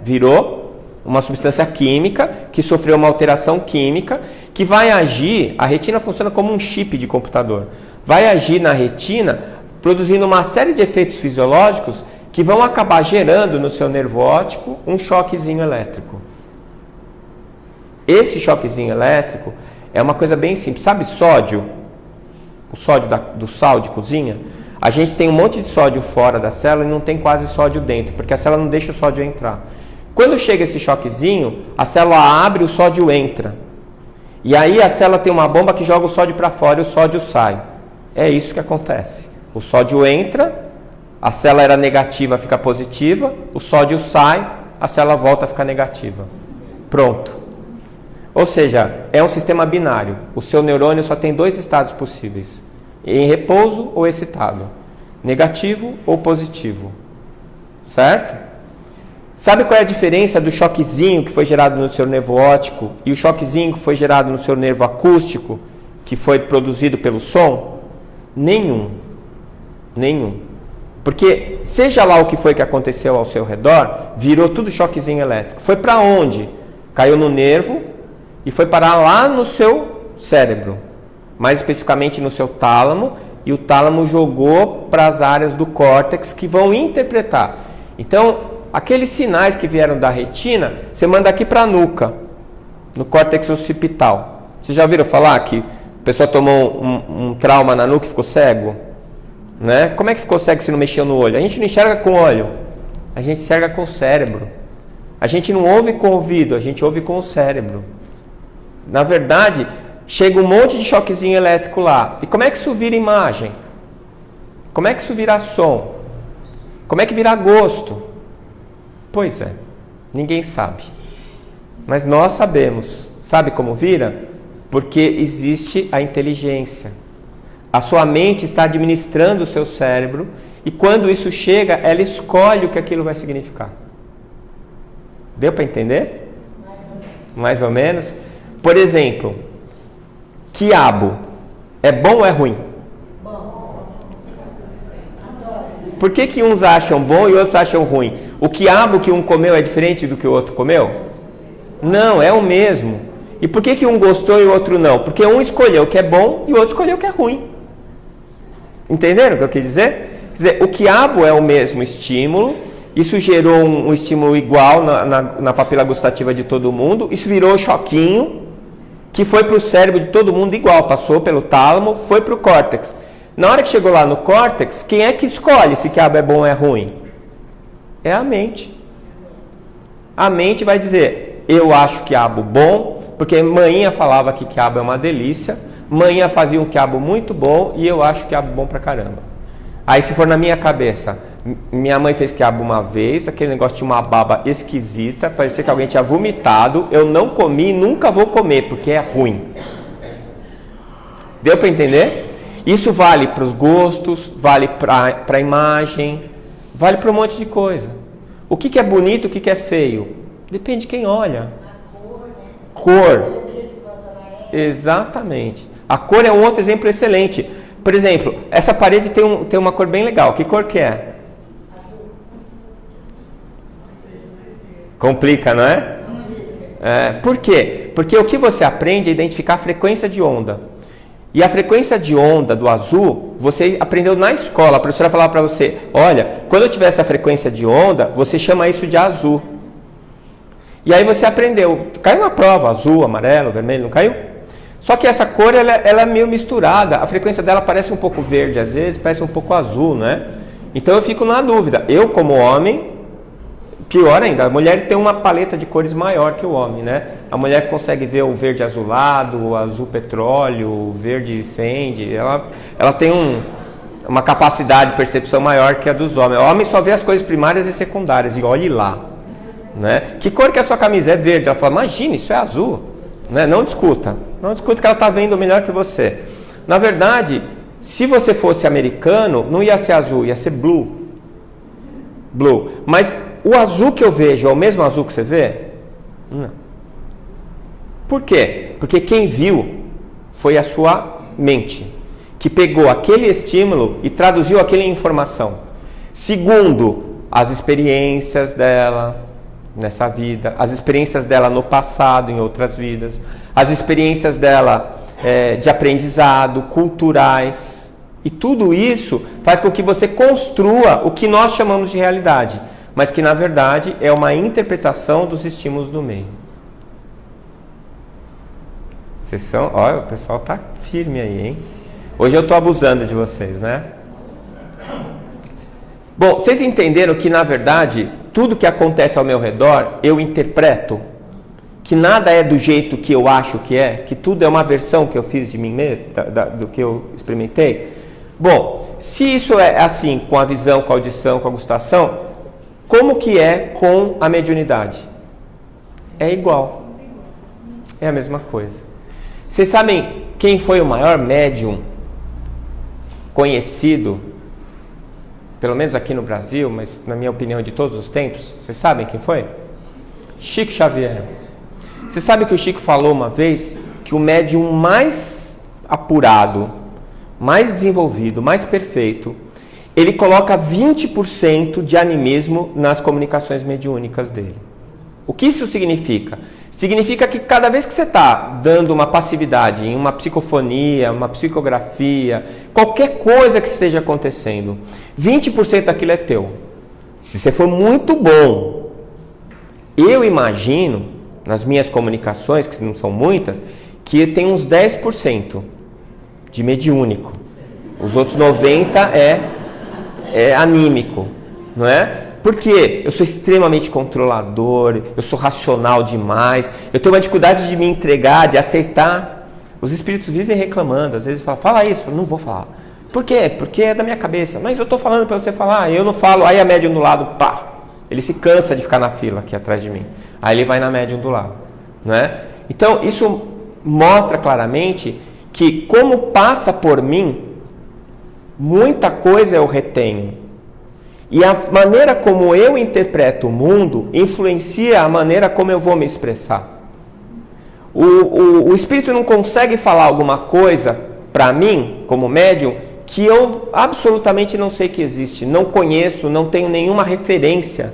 virou uma substância química que sofreu uma alteração química que vai agir, a retina funciona como um chip de computador, vai agir na retina produzindo uma série de efeitos fisiológicos que vão acabar gerando no seu nervo óptico um choquezinho elétrico. Esse choquezinho elétrico é uma coisa bem simples. Sabe sódio? O sódio do sal de cozinha? A gente tem um monte de sódio fora da célula e não tem quase sódio dentro, porque a célula não deixa o sódio entrar. Quando chega esse choquezinho, a célula abre e o sódio entra. E aí a célula tem uma bomba que joga o sódio para fora e o sódio sai. É isso que acontece. O sódio entra, a célula era negativa, fica positiva, o sódio sai, a célula volta a ficar negativa. Pronto. Ou seja, é um sistema binário. O seu neurônio só tem 2 estados possíveis: em repouso ou excitado, negativo ou positivo. Certo? Sabe qual é a diferença do choquezinho que foi gerado no seu nervo óptico e o choquezinho que foi gerado no seu nervo acústico, que foi produzido pelo som? Nenhum. Porque seja lá o que foi que aconteceu ao seu redor, virou tudo choquezinho elétrico. Foi para onde? Caiu no nervo e foi parar lá no seu cérebro, mais especificamente no seu tálamo, e o tálamo jogou para as áreas do córtex que vão interpretar. Então, aqueles sinais que vieram da retina, você manda aqui para a nuca, no córtex occipital. Vocês já ouviram falar que a pessoa tomou um trauma na nuca e ficou cego? Né? Como é que ficou cego se não mexeu no olho? A gente não enxerga com o olho, a gente enxerga com o cérebro. A gente não ouve com o ouvido, a gente ouve com o cérebro. Na verdade, chega um monte de choquezinho elétrico lá. E como é que isso vira imagem? Como é que isso vira som? Como é que vira gosto? Pois é, ninguém sabe. Mas nós sabemos. Sabe como vira? Porque existe a inteligência. A sua mente está administrando o seu cérebro e quando isso chega, ela escolhe o que aquilo vai significar. Deu para entender? Mais ou menos. Por exemplo, quiabo é bom ou é ruim? Por que uns acham bom e outros acham ruim? O quiabo que um comeu é diferente do que o outro comeu? Não, é o mesmo. E por que um gostou e o outro não? Porque um escolheu o que é bom e o outro escolheu o que é ruim. Entenderam o que eu quis dizer? Quer dizer, o quiabo é o mesmo estímulo, isso gerou um estímulo igual na papila gustativa de todo mundo, isso virou choquinho, que foi para o cérebro de todo mundo igual, passou pelo tálamo, foi para o córtex. Na hora que chegou lá no córtex, quem é que escolhe se quiabo é bom ou é ruim? É a mente. A mente vai dizer, eu acho quiabo bom, porque manhinha falava que quiabo é uma delícia, manhinha fazia um quiabo muito bom e eu acho quiabo bom pra caramba. Aí se for na minha cabeça, minha mãe fez quiabo uma vez, aquele negócio tinha uma baba esquisita, parecia que alguém tinha vomitado, eu não comi e nunca vou comer, porque é ruim. Deu para entender? Isso vale para os gostos, vale para a imagem, vale para um monte de coisa. O que é bonito, o que é feio? Depende de quem olha. Cor. Exatamente. A cor é um outro exemplo excelente. Por exemplo, essa parede tem uma cor bem legal. Que cor que é? Complica, não é? Por quê? Porque o que você aprende é identificar a frequência de onda. E a frequência de onda do azul, você aprendeu na escola. A professora falava para você, olha, quando eu tiver essa frequência de onda, você chama isso de azul. E aí você aprendeu. Caiu na prova, azul, amarelo, vermelho, não caiu? Só que essa cor, ela é meio misturada. A frequência dela parece um pouco verde às vezes, parece um pouco azul, né? Então eu fico na dúvida. Eu, como homem, pior ainda, a mulher tem uma paleta de cores maior que o homem, né? A mulher consegue ver o verde azulado, o azul petróleo, o verde fende. Ela tem uma capacidade de percepção maior que a dos homens. O homem só vê as cores primárias e secundárias, e olhe lá. Né? Que cor que é a sua camisa? É verde. Ela fala, imagina, isso é azul. Né? Não discuta. Não discuta que ela está vendo melhor que você. Na verdade, se você fosse americano, não ia ser azul, ia ser blue. Blue. Mas o azul que eu vejo é o mesmo azul que você vê? Não. Por quê? Porque quem viu foi a sua mente, que pegou aquele estímulo e traduziu aquela informação, segundo as experiências dela nessa vida, as experiências dela no passado, em outras vidas, as experiências dela de aprendizado, culturais, e tudo isso faz com que você construa o que nós chamamos de realidade, mas que na verdade é uma interpretação dos estímulos do meio. Vocês são, olha, o pessoal tá firme aí, hein? Hoje eu tô abusando de vocês, né? Bom, vocês entenderam que na verdade tudo que acontece ao meu redor eu interpreto? Que nada é do jeito que eu acho que é? Que tudo é uma versão que eu fiz de mim mesmo, do que eu experimentei? Bom, se isso é assim com a visão, com a audição, com a gustação, como que é com a mediunidade? É igual. É a mesma coisa. Vocês sabem quem foi o maior médium conhecido, pelo menos aqui no Brasil, mas na minha opinião de todos os tempos? Vocês sabem quem foi? Chico Xavier. Você sabe que o Chico falou uma vez que o médium mais apurado, mais desenvolvido, mais perfeito, ele coloca 20% de animismo nas comunicações mediúnicas dele. O que isso significa? Significa que cada vez que você está dando uma passividade em uma psicofonia, uma psicografia, qualquer coisa que esteja acontecendo, 20% daquilo é teu. Se você for muito bom, eu imagino, nas minhas comunicações, que não são muitas, que tem uns 10% de mediúnico. Os outros 90% é anímico, não é? Porque eu sou extremamente controlador, eu sou racional demais, eu tenho uma dificuldade de me entregar, de aceitar. Os espíritos vivem reclamando, às vezes falam, fala isso, eu não vou falar. Por quê? Porque é da minha cabeça. Mas eu estou falando para você falar, eu não falo, aí a médium do lado, pá, ele se cansa de ficar na fila aqui atrás de mim. Aí ele vai na médium do lado, não é? Então isso mostra claramente que como passa por mim, muita coisa eu retenho. E a maneira como eu interpreto o mundo influencia a maneira como eu vou me expressar. O espírito não consegue falar alguma coisa para mim, como médium, que eu absolutamente não sei que existe, não conheço, não tenho nenhuma referência.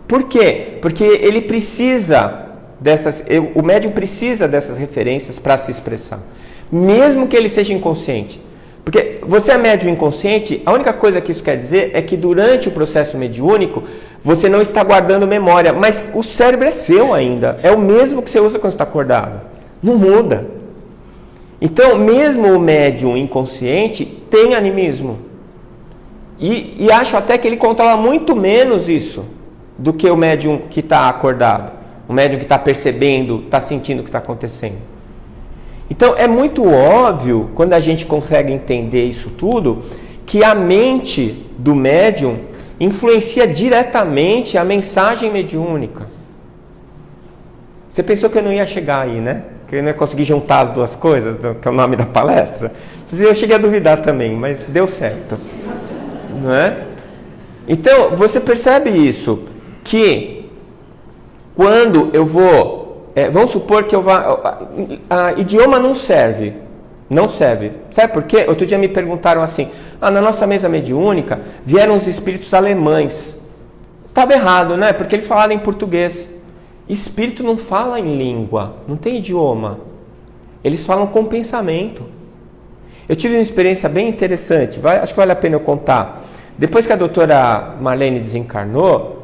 Por quê? Porque ele precisa o médium precisa dessas referências para se expressar, mesmo que ele seja inconsciente. Porque você é médium inconsciente, a única coisa que isso quer dizer é que durante o processo mediúnico você não está guardando memória, mas o cérebro é seu ainda, é o mesmo que você usa quando está acordado, não muda. Então, mesmo o médium inconsciente tem animismo, e acho até que ele controla muito menos isso do que o médium que está acordado, o médium que está percebendo, está sentindo o que está acontecendo. Então é muito óbvio, quando a gente consegue entender isso tudo, que a mente do médium influencia diretamente a mensagem mediúnica. Você pensou que eu não ia chegar aí, né? Que eu não ia conseguir juntar as duas coisas, que é o nome da palestra? Eu cheguei a duvidar também, mas deu certo. Não é? Então, você percebe isso, que quando eu vou... vamos supor que eu vá... idioma não serve. Não serve. Sabe por quê? Outro dia me perguntaram assim, na nossa mesa mediúnica vieram os espíritos alemães. Estava errado, né? Porque eles falaram em português. Espírito não fala em língua, não tem idioma. Eles falam com pensamento. Eu tive uma experiência bem interessante, acho que vale a pena eu contar. Depois que a doutora Marlene desencarnou,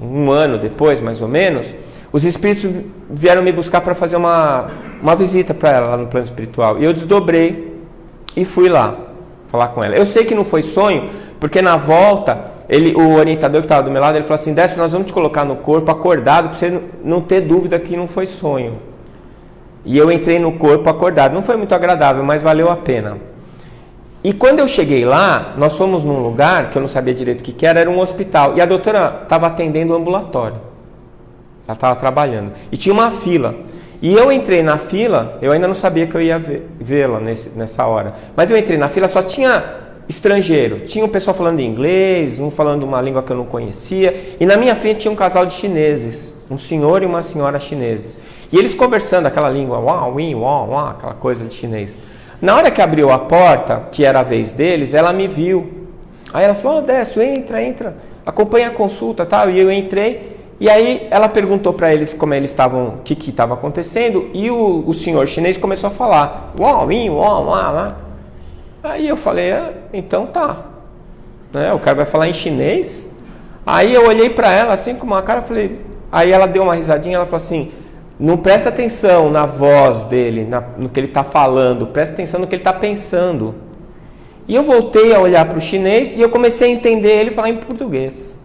um ano depois, mais ou menos, os espíritos vieram me buscar para fazer uma visita para ela lá no plano espiritual. E eu desdobrei e fui lá falar com ela. Eu sei que não foi sonho, porque na volta, o orientador que estava do meu lado, ele falou assim, Décio, nós vamos te colocar no corpo acordado para você não ter dúvida que não foi sonho. E eu entrei no corpo acordado. Não foi muito agradável, mas valeu a pena. E quando eu cheguei lá, nós fomos num lugar que eu não sabia direito o que era um hospital. E a doutora estava atendendo o ambulatório. Ela estava trabalhando. E tinha uma fila. E eu entrei na fila, eu ainda não sabia que eu ia vê-la nessa hora. Mas eu entrei na fila, só tinha estrangeiro. Tinha um pessoal falando inglês, um falando uma língua que eu não conhecia, e na minha frente tinha um casal de chineses, um senhor e uma senhora chineses. E eles conversando aquela língua, aquela coisa de chinês. Na hora que abriu a porta, que era a vez deles, ela me viu. Aí ela falou, Décio, entra, acompanha a consulta, tal. E eu entrei, e aí ela perguntou para eles como eles estavam, o que estava acontecendo, e o senhor chinês começou a falar, Aí eu falei, então tá. Né? O cara vai falar em chinês. Aí eu olhei para ela assim com uma cara, falei. Aí ela deu uma risadinha, ela falou assim: não presta atenção na voz dele, no que ele está falando, presta atenção no que ele está pensando. E eu voltei a olhar para o chinês e eu comecei a entender ele falar em português.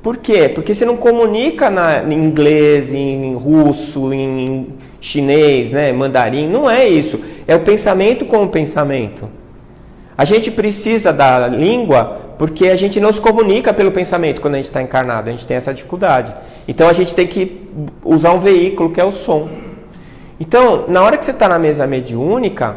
Por quê? Porque você não comunica em inglês, em russo, em chinês, né, mandarim, não é isso. É o pensamento com o pensamento. A gente precisa da língua porque a gente não se comunica pelo pensamento quando a gente está encarnado, a gente tem essa dificuldade. Então a gente tem que usar um veículo que é o som. Então, na hora que você está na mesa mediúnica,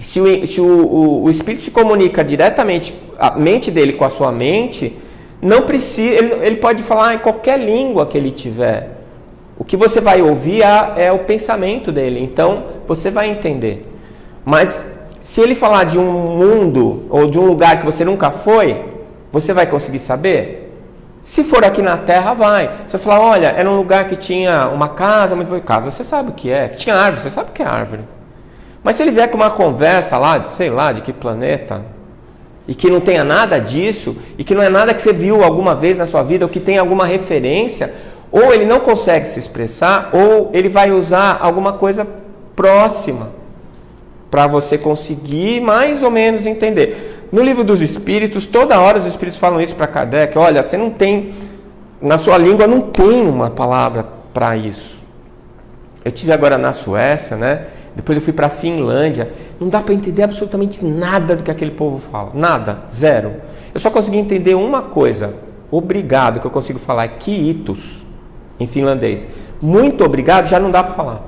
se o espírito se comunica diretamente, a mente dele com a sua mente, não precisa, ele pode falar em qualquer língua que ele tiver. O que você vai ouvir é o pensamento dele, então você vai entender. Mas se ele falar de um mundo ou de um lugar que você nunca foi, você vai conseguir saber? Se for aqui na Terra, vai. Se você falar, olha, era um lugar que tinha uma casa, muito boa casa, você sabe o que é. Que tinha árvore, você sabe o que é árvore. Mas se ele vier com uma conversa lá, de sei lá, de que planeta, e que não tenha nada disso, e que não é nada que você viu alguma vez na sua vida, ou que tenha alguma referência, ou ele não consegue se expressar, ou ele vai usar alguma coisa próxima para você conseguir mais ou menos entender. No Livro dos Espíritos, toda hora os Espíritos falam isso para Kardec, olha, você não tem, na sua língua não tem uma palavra para isso. Eu estive agora na Suécia, né? Depois eu fui para a Finlândia, não dá para entender absolutamente nada do que aquele povo fala, nada, zero. Eu só consegui entender uma coisa, obrigado, que eu consigo falar é kiitos, em finlandês. Muito obrigado já não dá para falar,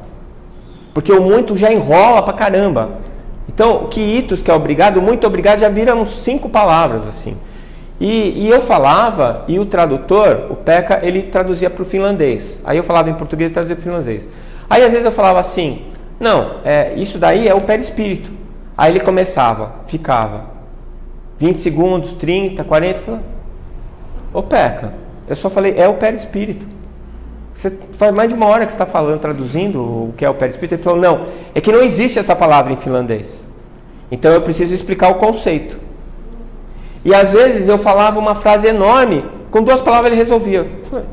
porque o muito já enrola pra caramba. Então, kiitos, que é obrigado, muito obrigado já vira uns 5 palavras assim. E eu falava, e o tradutor, o Pekka, ele traduzia para o finlandês. Aí eu falava em português e traduzia para o finlandês. Aí às vezes eu falava assim, não, isso daí é o perispírito. Aí ele começava, ficava 20 segundos, 30, 40, falava, ô Pekka, eu só falei, é o perispírito. Você faz mais de uma hora que você está falando, traduzindo o que é o perispírito. Ele falou, não, é que não existe essa palavra em finlandês. Então eu preciso explicar o conceito. E às vezes eu falava uma frase enorme, com 2 palavras ele resolvia. Eu falei,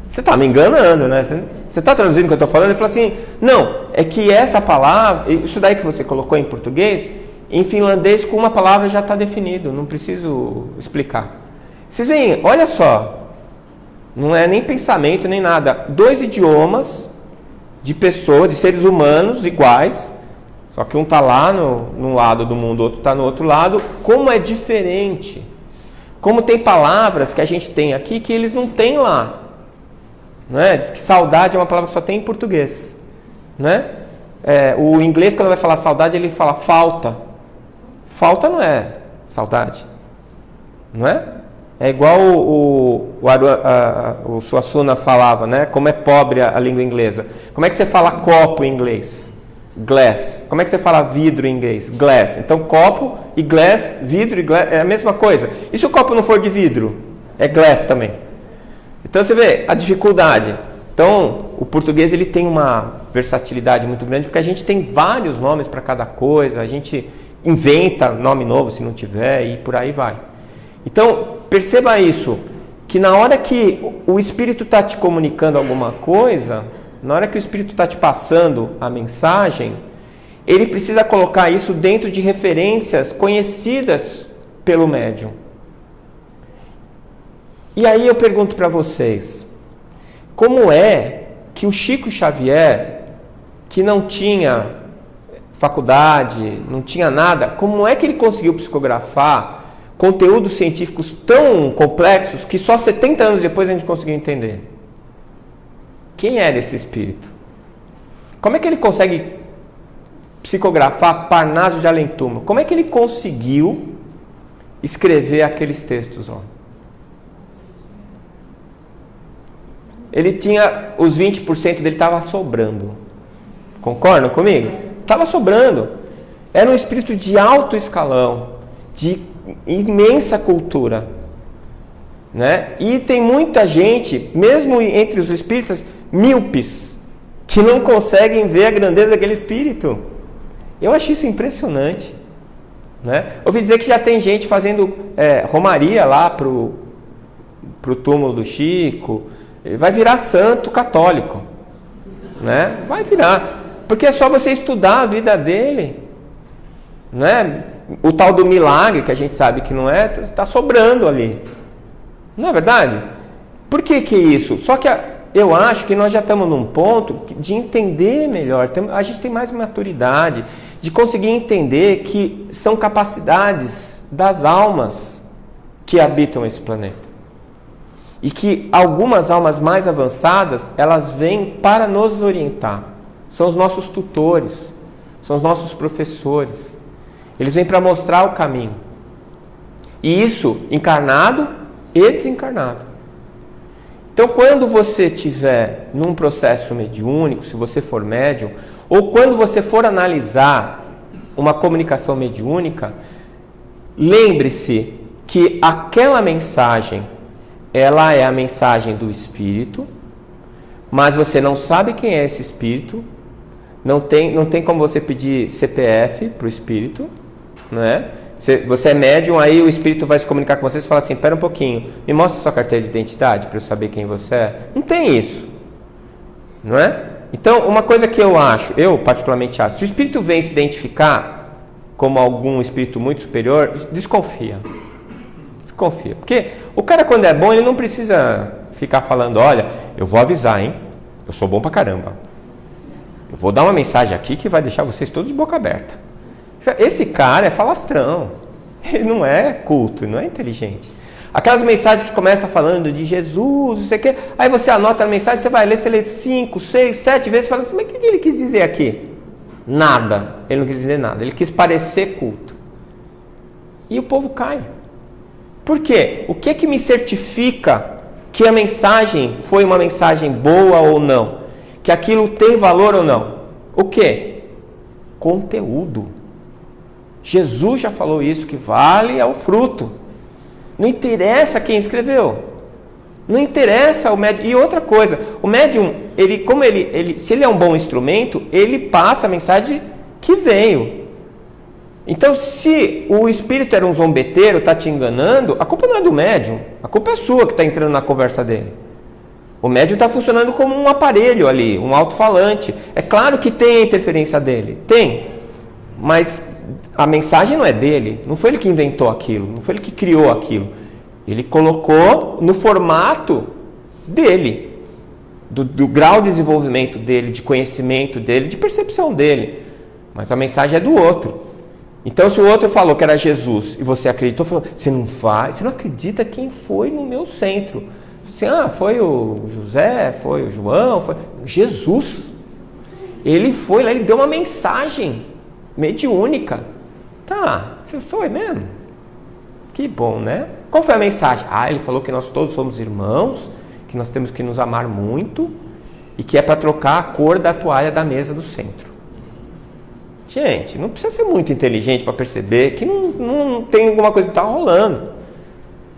você está me enganando, né? Você está traduzindo o que eu estou falando? Ele falou assim, não, é que essa palavra, isso daí que você colocou em português, em finlandês com uma palavra já está definido, não preciso explicar. Vocês veem, olha só, não é nem pensamento nem nada, 2 idiomas de pessoas, de seres humanos iguais, só que um está lá num lado do mundo, o outro está no outro lado, como é diferente. Como tem palavras que a gente tem aqui que eles não têm lá. Né? Diz que saudade é uma palavra que só tem em português. Né? O inglês, quando vai falar saudade, ele fala falta. Falta não é saudade. Não é? É igual o Suassuna falava, né? Como é pobre a língua inglesa. Como é que você fala copo em inglês? Glass. Como é que você fala vidro em inglês? Glass. Então copo e glass, vidro e glass, é a mesma coisa. E se o copo não for de vidro? É glass também. Então você vê a dificuldade. Então o português ele tem uma versatilidade muito grande porque a gente tem vários nomes para cada coisa, a gente inventa nome novo se não tiver e por aí vai. Então perceba isso, que na hora que o Espírito está te comunicando alguma coisa, na hora que o Espírito está te passando a mensagem, ele precisa colocar isso dentro de referências conhecidas pelo médium. E aí eu pergunto para vocês, como é que o Chico Xavier, que não tinha faculdade, não tinha nada, como é que ele conseguiu psicografar conteúdos científicos tão complexos que só 70 anos depois a gente conseguiu entender? Quem era esse espírito? Como é que ele consegue psicografar Parnaso de Além Túmulo? Como é que ele conseguiu escrever aqueles textos lá? Ele tinha, os 20% dele estava sobrando. Concordam comigo? Estava sobrando. Era um espírito de alto escalão, de imensa cultura, né? E tem muita gente, mesmo entre os espíritas, míopes, que não conseguem ver a grandeza daquele espírito. Eu acho isso impressionante, né? Ouvi dizer que já tem gente fazendo romaria lá pro túmulo do Chico. Ele vai virar santo católico, né? Vai virar, porque é só você estudar a vida dele, né? O tal do milagre, que a gente sabe que não é, está sobrando ali, não é verdade? Por que isso? Só que eu acho que nós já estamos num ponto de entender melhor, a gente tem mais maturidade, de conseguir entender que são capacidades das almas que habitam esse planeta. E que algumas almas mais avançadas, elas vêm para nos orientar. São os nossos tutores, são os nossos professores. Eles vêm para mostrar o caminho. E isso encarnado e desencarnado. Então, quando você estiver num processo mediúnico, se você for médium, ou quando você for analisar uma comunicação mediúnica, lembre-se que aquela mensagem, ela é a mensagem do espírito, mas você não sabe quem é esse espírito, não tem como você pedir CPF para o espírito, né? Você é médium, aí o espírito vai se comunicar com você e fala assim, espera um pouquinho, me mostra sua carteira de identidade para eu saber quem você é. Não tem isso, não é? Então, uma coisa que eu particularmente acho, se o espírito vem se identificar como algum espírito muito superior, desconfia. Porque o cara, quando é bom, ele não precisa ficar falando, olha, eu vou avisar, hein? Eu sou bom pra caramba. Eu vou dar uma mensagem aqui que vai deixar vocês todos de boca aberta. Esse cara é falastrão. Ele não é culto, ele não é inteligente. Aquelas mensagens que começam falando de Jesus, não sei o quê, aí você anota a mensagem, você vai ler, você lê 5, 6, 7 vezes e fala, mas o que ele quis dizer aqui? Nada. Ele não quis dizer nada. Ele quis parecer culto. E o povo cai. Por quê? O que me certifica que a mensagem foi uma mensagem boa ou não? Que aquilo tem valor ou não? O quê? Conteúdo. Jesus já falou isso, que vale ao fruto. Não interessa quem escreveu. Não interessa o médium. E outra coisa, o médium, se ele é um bom instrumento, ele passa a mensagem que veio. Então, se o espírito era um zombeteiro, está te enganando, a culpa não é do médium, a culpa é sua que está entrando na conversa dele. O médium está funcionando como um aparelho ali, um alto-falante. É claro que tem a interferência dele, tem, mas a mensagem não é dele, não foi ele que inventou aquilo, não foi ele que criou aquilo. Ele colocou no formato dele, do grau de desenvolvimento dele, de conhecimento dele, de percepção dele, mas a mensagem é do outro. Então, se o outro falou que era Jesus e você acreditou, falou, você não acredita quem foi no meu centro. Assim, foi o José, foi o João, foi Jesus. Ele foi lá, ele deu uma mensagem mediúnica. Tá, você foi mesmo? Que bom, né? Qual foi a mensagem? Ele falou que nós todos somos irmãos, que nós temos que nos amar muito e que é para trocar a cor da toalha da mesa do centro. Gente, não precisa ser muito inteligente para perceber que não tem alguma coisa que está rolando,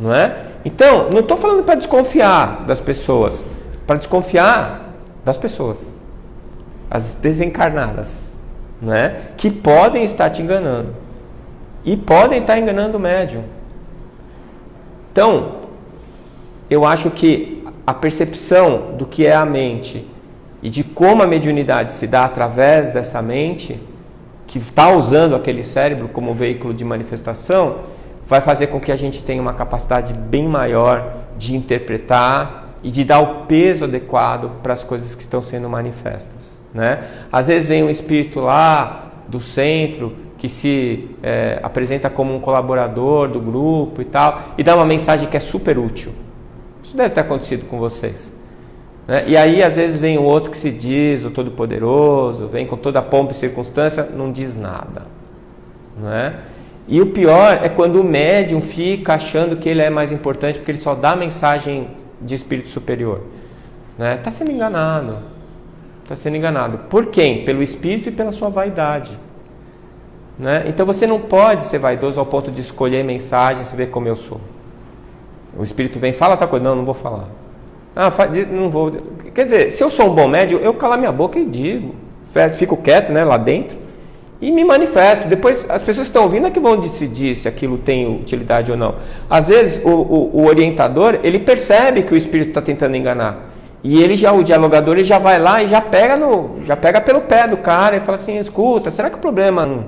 não é? Então, não estou falando para desconfiar das pessoas, para desconfiar das pessoas, as desencarnadas, não é? Que podem estar te enganando e podem estar enganando o médium. Então, eu acho que a percepção do que é a mente e de como a mediunidade se dá através dessa mente, que está usando aquele cérebro como veículo de manifestação, vai fazer com que a gente tenha uma capacidade bem maior de interpretar e de dar o peso adequado para as coisas que estão sendo manifestas, né? Às vezes vem um espírito lá do centro que se apresenta como um colaborador do grupo e tal, e dá uma mensagem que é super útil. Isso deve ter acontecido com vocês. né? E aí às vezes vem o outro que se diz o Todo-Poderoso, vem com toda a pompa e circunstância, não diz nada, né? E o pior é quando o médium fica achando que ele é mais importante porque ele só dá mensagem de espírito superior, né? Está sendo enganado. Está sendo enganado. Por quem? Pelo espírito e pela sua vaidade, né? Então você não pode ser vaidoso ao ponto de escolher mensagens e ver como eu sou. O espírito vem, fala tal coisa. Não, não vou falar. Não vou. Quer dizer, se eu sou um bom médium, eu calo minha boca e digo. Fico quieto, né, lá dentro e me manifesto. Depois as pessoas que estão ouvindo é que vão decidir se aquilo tem utilidade ou não. Às vezes o orientador, ele percebe que o espírito está tentando enganar. E o dialogador, ele já vai lá e já pega pelo pé do cara e fala assim, escuta, será que o problema não...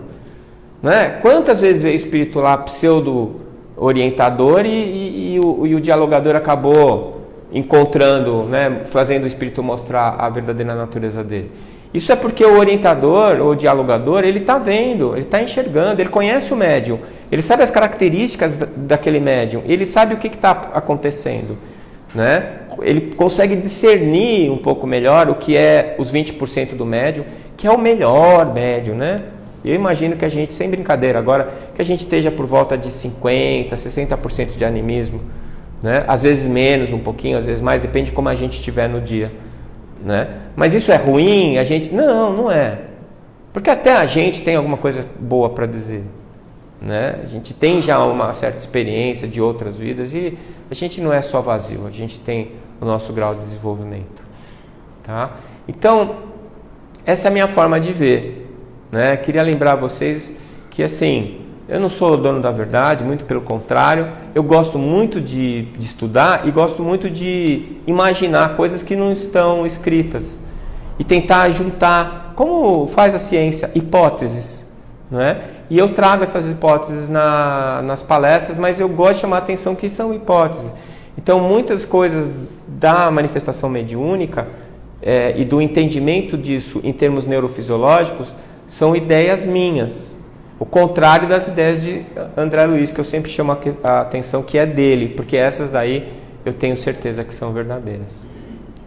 Né? Quantas vezes veio o espírito lá, pseudo-orientador, e o dialogador acabou encontrando, né, fazendo o espírito mostrar a verdadeira natureza dele. Isso é porque o orientador, ou dialogador, ele está vendo, ele está enxergando, ele conhece o médium, ele sabe as características daquele médium, ele sabe o que está acontecendo, né? Ele consegue discernir um pouco melhor o que é os 20% do médium, que é o melhor médium, né? Eu imagino que a gente, sem brincadeira agora, que a gente esteja por volta de 50%, 60% de animismo, né? Às vezes menos, um pouquinho, às vezes mais, depende de como a gente estiver no dia, né? Mas isso é ruim? Não é. Porque até a gente tem alguma coisa boa para dizer, né? A gente tem já uma certa experiência de outras vidas e a gente não é só vazio, a gente tem o nosso grau de desenvolvimento, tá? Então, essa é a minha forma de ver, né? Queria lembrar vocês que, assim, eu não sou o dono da verdade, muito pelo contrário, eu gosto muito de estudar e gosto muito de imaginar coisas que não estão escritas e tentar juntar, como faz a ciência, hipóteses, não é? E eu trago essas hipóteses nas palestras, mas eu gosto de chamar a atenção que são hipóteses. Então, muitas coisas da manifestação mediúnica e do entendimento disso em termos neurofisiológicos são ideias minhas. O contrário das ideias de André Luiz, que eu sempre chamo a atenção que é dele, porque essas daí eu tenho certeza que são verdadeiras.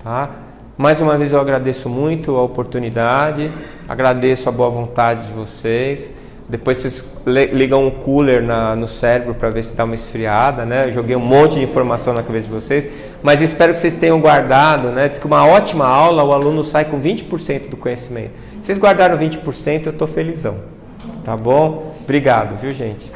Tá? Mais uma vez eu agradeço muito a oportunidade, agradeço a boa vontade de vocês. Depois vocês ligam um cooler no cérebro para ver se dá uma esfriada, né? Eu joguei um monte de informação na cabeça de vocês, mas espero que vocês tenham guardado, né? Diz que uma ótima aula, o aluno sai com 20% do conhecimento. Se vocês guardaram 20%, eu estou felizão. Tá bom? Obrigado, viu, gente?